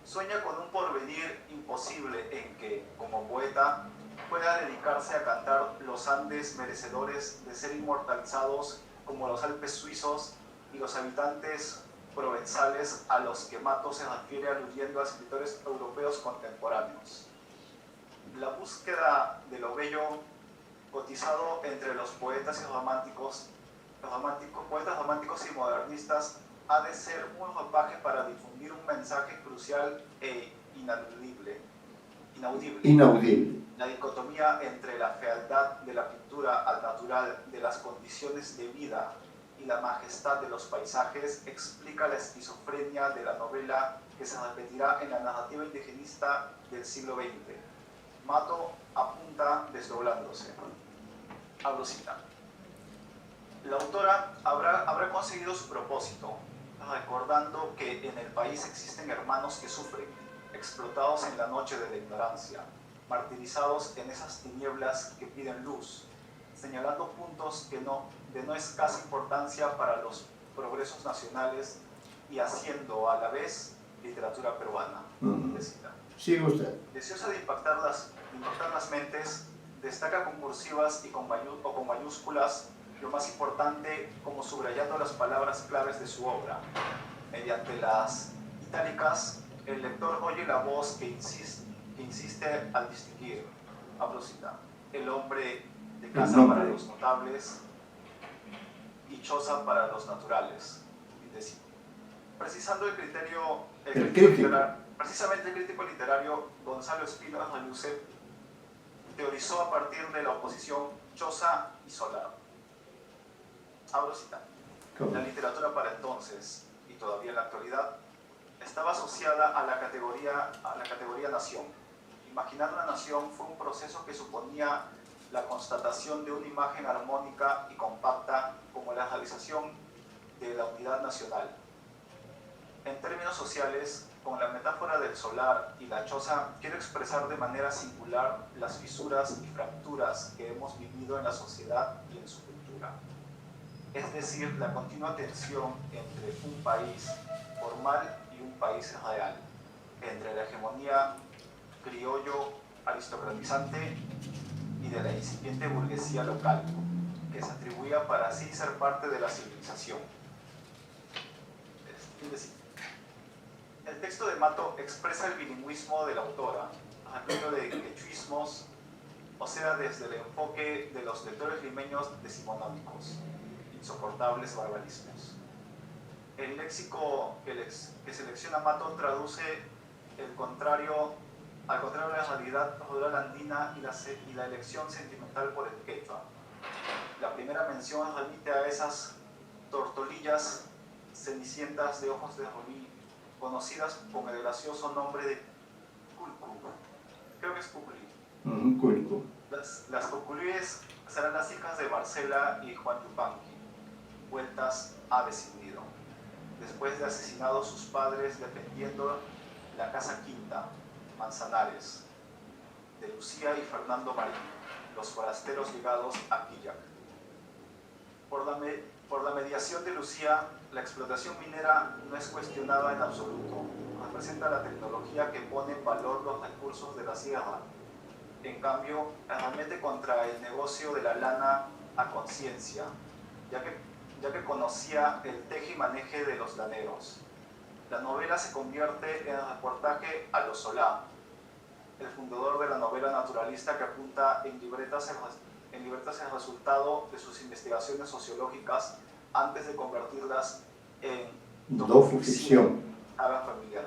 Speaker 4: Sueña con un porvenir imposible en que, como poeta, pueda dedicarse a cantar los Andes merecedores de ser inmortalizados como los Alpes suizos y los habitantes provenzales a los que Mato se refiere aludiendo a escritores europeos contemporáneos. La búsqueda de lo bello cotizado entre los poetas románticos y modernistas ha de ser un ropaje para difundir un mensaje crucial e inaudible. La dicotomía entre la fealdad de la pintura al natural de las condiciones de vida y la majestad de los paisajes explica la esquizofrenia de la novela que se repetirá en la narrativa indigenista del siglo XX. Mato apunta desdoblándose. Abro cita. La autora habrá conseguido su propósito, recordando que en el país existen hermanos que sufren, explotados en la noche de la ignorancia, martirizados en esas tinieblas que piden luz, señalando puntos de no escasa importancia para los progresos nacionales y haciendo a la vez literatura peruana.
Speaker 3: Sigue usted.
Speaker 4: Deseosa de impactar las mentes, destaca con cursivas y con mayúsculas lo más importante, como subrayando las palabras claves de su obra. Mediante las itálicas, el lector oye la voz que insiste al distinguir, abro cita, el hombre de casa para los notables y choza para los naturales. Precisando precisamente el crítico literario Gonzalo Espino Reluce teorizó a partir de la oposición choza y solar. Abro cita. La literatura para entonces, y todavía en la actualidad, estaba asociada a la categoría nación. Imaginar una nación fue un proceso que suponía la constatación de una imagen armónica y compacta como la realización de la unidad nacional. En términos sociales, con la metáfora del solar y la choza, quiero expresar de manera singular las fisuras y fracturas que hemos vivido en la sociedad y en su cultura. Es decir, la continua tensión entre un país formal y un país real, entre la hegemonía criollo aristocratizante y de la incipiente burguesía local, que se atribuía para sí ser parte de la civilización. El texto de Mato expresa el bilingüismo de la autora, hablando de quechuismos, o sea, desde el enfoque de los lectores limeños decimonónicos, insoportables barbarismos. El léxico que selecciona Mato traduce al contrario de la realidad rural andina y la elección sentimental por el quechua. La primera mención remite a esas tortolillas cenicientas de ojos de rubí, conocidas con el gracioso nombre de culcu. Creo que es cuculi.
Speaker 3: Culcu.
Speaker 4: Las cuculíes serán las hijas de Marcela y Juan Yupanqui, vueltas aves sin nido, después de asesinados sus padres defendiendo la casa quinta, Manzanares, de Lucía y Fernando Marín, los forasteros ligados a Quillac. Por la mediación de Lucía, la explotación minera no es cuestionada en absoluto. Representa la tecnología que pone en valor los recursos de la sierra. En cambio, arremete contra el negocio de la lana a conciencia, ya que conocía el teje y maneje de los laneros. La novela se convierte en reportaje a lo Solá, el fundador de la novela naturalista que apunta en libretas el resultado de sus investigaciones sociológicas antes de convertirlas en docuficción. Ave familiar.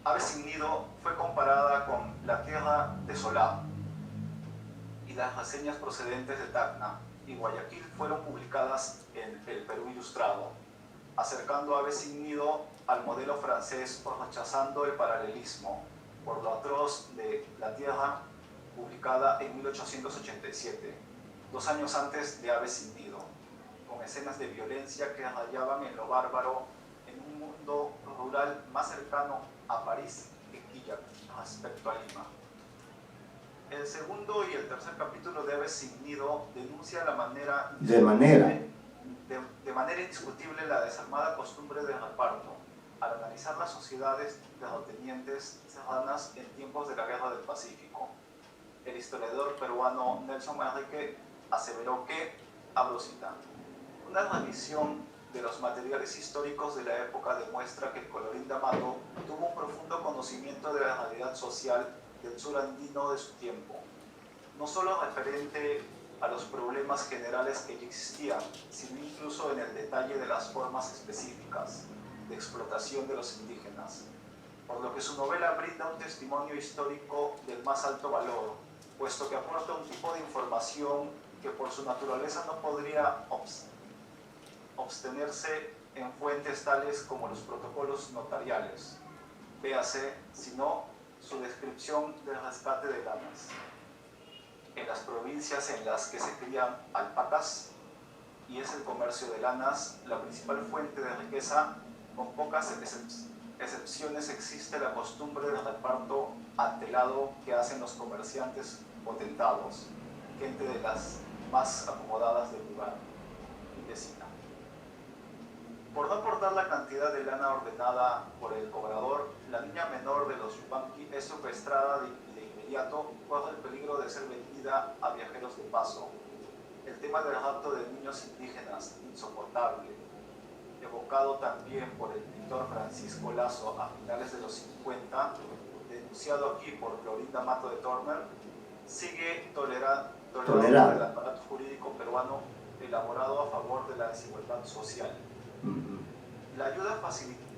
Speaker 4: Ave sin nido fue comparada con La tierra de Solá, y las reseñas procedentes de Tacna y Guayaquil fueron publicadas en El Perú Ilustrado, acercando Ave sin nido al modelo francés o rechazando el paralelismo por lo atroz de La tierra, publicada en 1887, 2 años antes de Ave sin nido, con escenas de violencia que rayaban en lo bárbaro en un mundo rural más cercano a París que Quillac respecto a Lima. El segundo y el tercer capítulo de Ave sin nido denuncia de manera indiscutible la desarmada costumbre del reparto, al analizar las sociedades de terratenientes serranas en tiempos de la Guerra del Pacífico. el historiador peruano Nelson Manrique aseveró que, abro cita, una revisión de los materiales históricos de la época demuestra que Colorín D'Amato tuvo un profundo conocimiento de la realidad social del sur andino de su tiempo, no solo referente a los problemas generales que ya existían, sino incluso en el detalle de las formas específicas de explotación de los indígenas, por lo que su novela brinda un testimonio histórico del más alto valor, puesto que aporta un tipo de información que por su naturaleza no podría obtenerse en fuentes tales como los protocolos notariales, véase, sino su descripción del rescate de lanas. En las provincias en las que se crían alpacas y es el comercio de lanas la principal fuente de riqueza, con pocas excepciones existe la costumbre del reparto atelado que hacen los comerciantes potentados, gente de las más acomodadas del lugar y vecina. Por no aportar la cantidad de lana ordenada por el cobrador, la niña menor de los Yupanqui es secuestrada y de inmediato corre el peligro de ser vendida a viajeros de paso. El tema del rapto de niños indígenas, insoportable, evocado también por el pintor Francisco Lazo a finales de los 50, denunciado aquí por Colorín D'Amato de Tormer, sigue tolerado por el aparato jurídico peruano elaborado a favor de la desigualdad social. La ayuda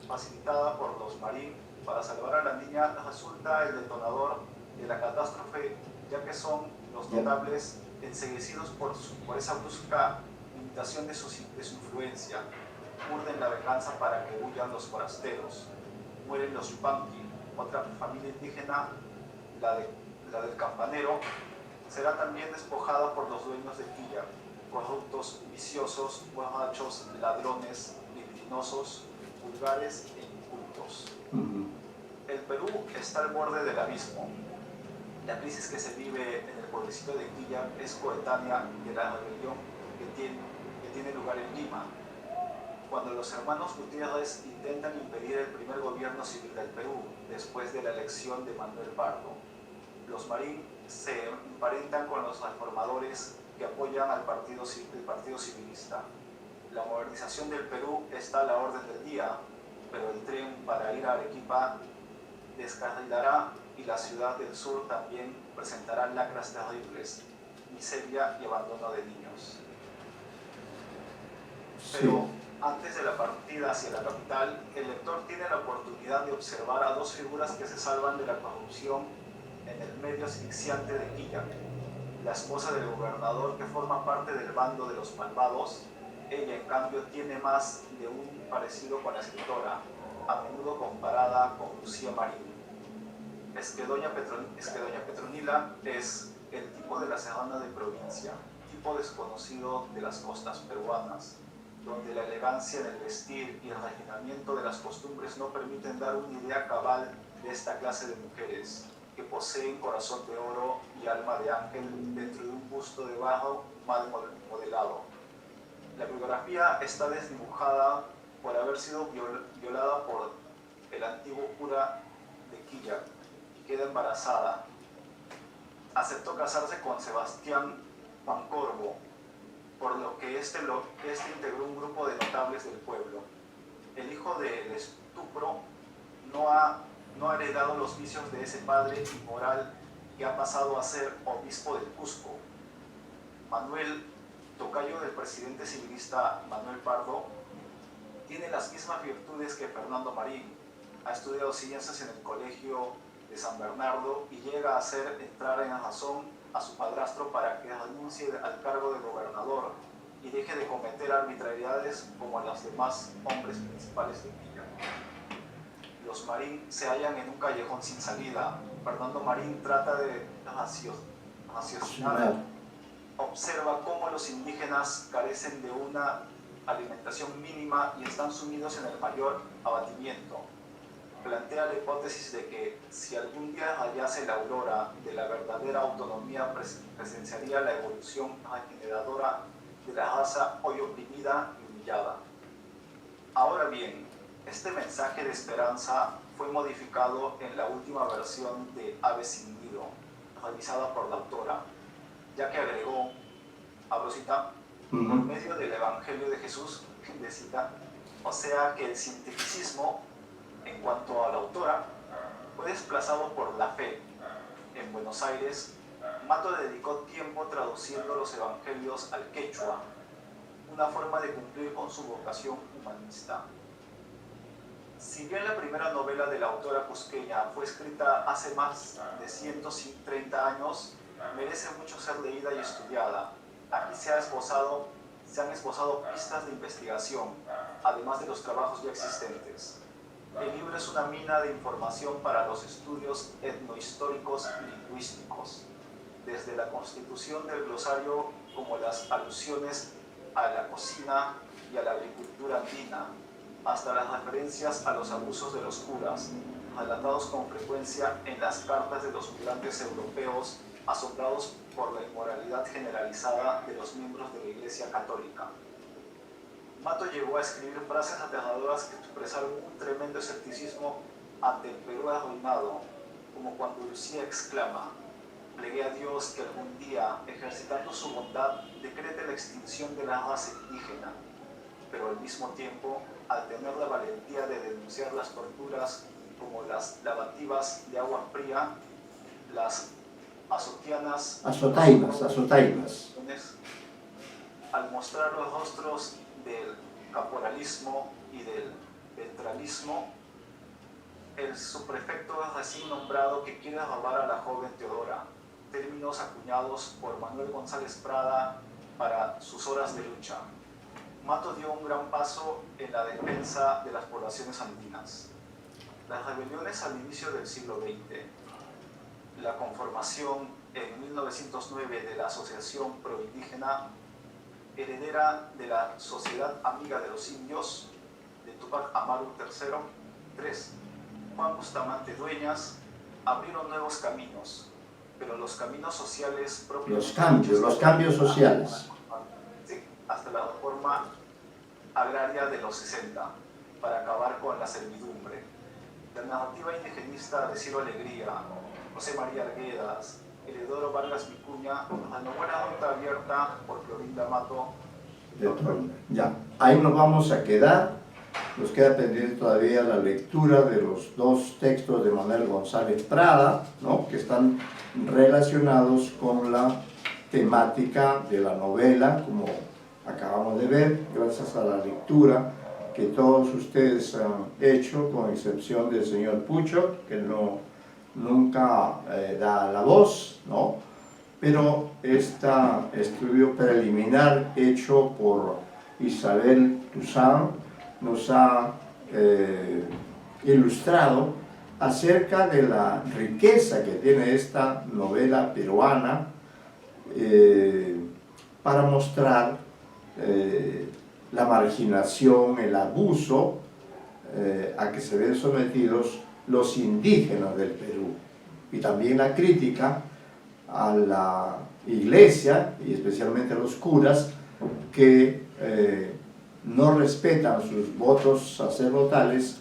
Speaker 4: facilitada por los Marín para salvar a la niña resulta el detonador de la catástrofe, ya que son los notables enseguecidos por esa brusca limitación de su influencia. Urden la venganza para que huyan los forasteros. Mueren los Yupanqui, otra familia indígena, la del campanero, será también despojada por los dueños de Quilla, corruptos, viciosos, borrachos, ladrones, libidinosos, vulgares e incultos. El Perú está al borde del abismo. La crisis que se vive en el pueblecito de Quilla es coetánea de la rebelión que tiene lugar en Lima, cuando los hermanos Gutiérrez intentan impedir el primer gobierno civil del Perú después de la elección de Manuel Pardo. Los Marín se emparentan con los reformadores que apoyan al partido civilista. La modernización del Perú está a la orden del día, pero el tren para ir a Arequipa descarrilará y la ciudad del sur también presentará lacras terribles, miseria y abandono de niños. Pero antes de la partida hacia la capital, el lector tiene la oportunidad de observar a dos figuras que se salvan de la corrupción en el medio asfixiante de Quilla. La esposa del gobernador, que forma parte del bando de los malvados, ella en cambio tiene más de un parecido con la escritora, a menudo comparada con Lucía Marín. Es que doña Petronila es el tipo de la serrana de provincia, tipo desconocido de las costas peruanas, donde la elegancia en el vestir y el refinamiento de las costumbres no permiten dar una idea cabal de esta clase de mujeres, que poseen corazón de oro y alma de ángel dentro de un busto de barro mal modelado. La biografía está desdibujada por haber sido violada por el antiguo cura de Quilla y queda embarazada. Aceptó casarse con Sebastián Pancorbo, por lo que este integró un grupo de notables del pueblo. El hijo del estupro no ha heredado los vicios de ese padre inmoral que ha pasado a ser obispo del Cusco. Manuel, tocayo del presidente civilista Manuel Pardo, tiene las mismas virtudes que Fernando Marín. Ha estudiado ciencias en el colegio de San Bernardo y llega a hacer entrar en razón a su padrastro para que renuncie al cargo de gobernador y deje de cometer arbitrariedades como a los demás hombres principales de Quilla. Los Marín se hallan en un callejón sin salida. Fernando Marín trata de raciocinar. Observa cómo los indígenas carecen de una alimentación mínima y están sumidos en el mayor abatimiento. Plantea la hipótesis de que si algún día hallase la aurora de la verdadera autonomía, presenciaría la evolución regeneradora de la raza hoy oprimida y humillada. Ahora bien, este mensaje de esperanza fue modificado en la última versión de Ave sin Nido, realizada por la autora, ya que agregó, abro cita, por
Speaker 3: Ujú.
Speaker 4: medio del Evangelio de Jesús, de cita, o sea que el cientificismo, en cuanto a la autora, fue desplazado por la fe. En Buenos Aires, Mato dedicó tiempo traduciendo los evangelios al quechua, una forma de cumplir con su vocación humanista. Si bien la primera novela de la autora cusqueña fue escrita hace más de 130 años, merece mucho ser leída y estudiada. Aquí se han esbozado pistas de investigación, además de los trabajos ya existentes. El libro es una mina de información para los estudios etnohistóricos y lingüísticos, desde la constitución del glosario como las alusiones a la cocina y a la agricultura andina, hasta las referencias a los abusos de los curas, relatados con frecuencia en las cartas de los migrantes europeos asombrados por la inmoralidad generalizada de los miembros de la Iglesia Católica. Mato llegó a escribir frases aterradoras que expresaron un tremendo escepticismo ante el Perú arruinado, como cuando Lucía exclama: plegué a Dios que algún día, ejercitando su bondad, decrete la extinción de la raza indígena, pero al mismo tiempo, al tener la valentía de denunciar las torturas como las lavativas de agua fría, las azotainas, al mostrar los rostros del caporalismo y del ventralismo, el subprefecto recién nombrado que quiere robar a la joven Teodora, términos acuñados por Manuel González Prada para sus horas de lucha. Mato dio un gran paso en la defensa de las poblaciones andinas. Las rebeliones al inicio del siglo XX, la conformación en 1909 de la Asociación Proindígena, heredera de la Sociedad Amiga de los Indios, de Tupac Amaru III, 3. Juan Bustamante Dueñas, abrieron nuevos caminos, pero los caminos sociales propios...
Speaker 3: Los cambios sociales.
Speaker 4: Sí, hasta la reforma agraria de los 60, para acabar con la servidumbre. La narrativa indigenista de Ciro Alegría, José María Arguedas, Heredoro Vargas Vicuña, renovó la ruta abierta por Clorinda Mato.
Speaker 3: Ya, ahí nos vamos a quedar. Nos queda pendiente todavía la lectura de los dos textos de Manuel González Prada, ¿no?, que están relacionados con la temática de la novela, como acabamos de ver, gracias a la lectura que todos ustedes han hecho, con excepción del señor Pucho, que nunca da la voz, ¿no? Pero este estudio preliminar hecho por Isabel Toussaint nos ha ilustrado acerca de la riqueza que tiene esta novela peruana para mostrar la marginación, el abuso a que se ven sometidos los indígenas del Perú, y también la crítica a la iglesia y especialmente a los curas que no respetan sus votos sacerdotales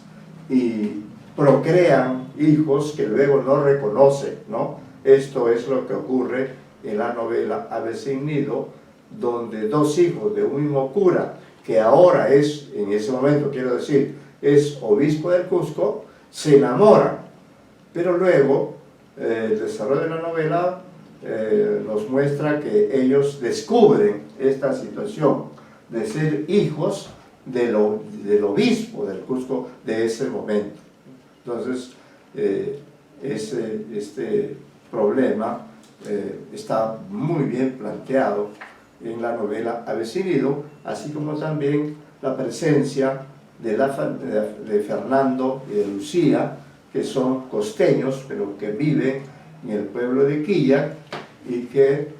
Speaker 3: y procrean hijos que luego no reconocen, ¿no? Esto es lo que ocurre en la novela Ave sin Nido, donde dos hijos de un mismo cura, que ahora es, en ese momento quiero decir, es obispo del Cusco, se enamoran, pero luego el desarrollo de la novela nos muestra que ellos descubren esta situación de ser hijos del obispo del Cusco de ese momento. Entonces, este problema está muy bien planteado en la novela Ave sin Nido, así como también la presencia de Fernando y de Lucía, que son costeños, pero que viven en el pueblo de Quilla y que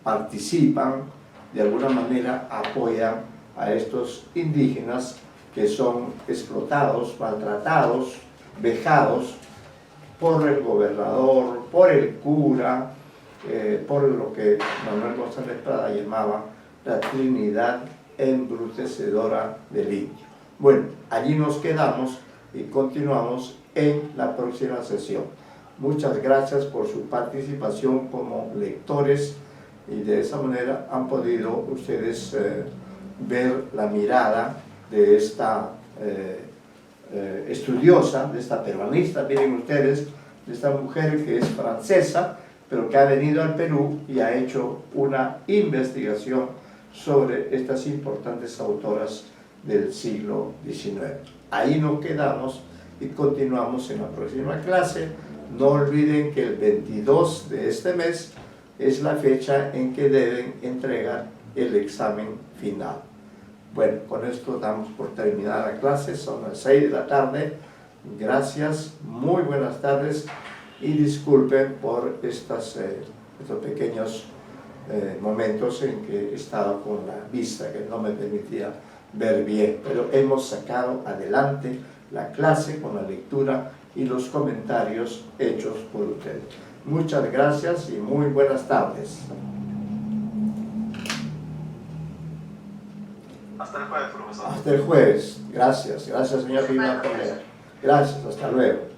Speaker 3: participan, de alguna manera apoyan a estos indígenas que son explotados, maltratados, vejados por el gobernador, por el cura, por lo que Manuel González Prada llamaba la Trinidad embrutecedora del indio. Bueno, allí nos quedamos y continuamos en la próxima sesión. Muchas gracias por su participación como lectores y de esa manera han podido ustedes ver la mirada de esta estudiosa, de esta peruanista, miren ustedes, de esta mujer que es francesa, pero que ha venido al Perú y ha hecho una investigación sobre estas importantes autoras del siglo XIX. Ahí nos quedamos y continuamos en la próxima clase. No olviden que el 22 de este mes es la fecha en que deben entregar el examen final. Bueno, con esto damos por terminada la clase, son las 6 de la tarde. Gracias, muy buenas tardes y disculpen por estos pequeños momentos en que he estado con la vista que no me permitía ver bien, pero hemos sacado adelante la clase con la lectura y los comentarios hechos por ustedes. Muchas gracias y muy buenas tardes.
Speaker 4: Hasta el jueves, profesor.
Speaker 3: Hasta el jueves. Gracias. Gracias, señor Pimentel. Gracias. Hasta luego.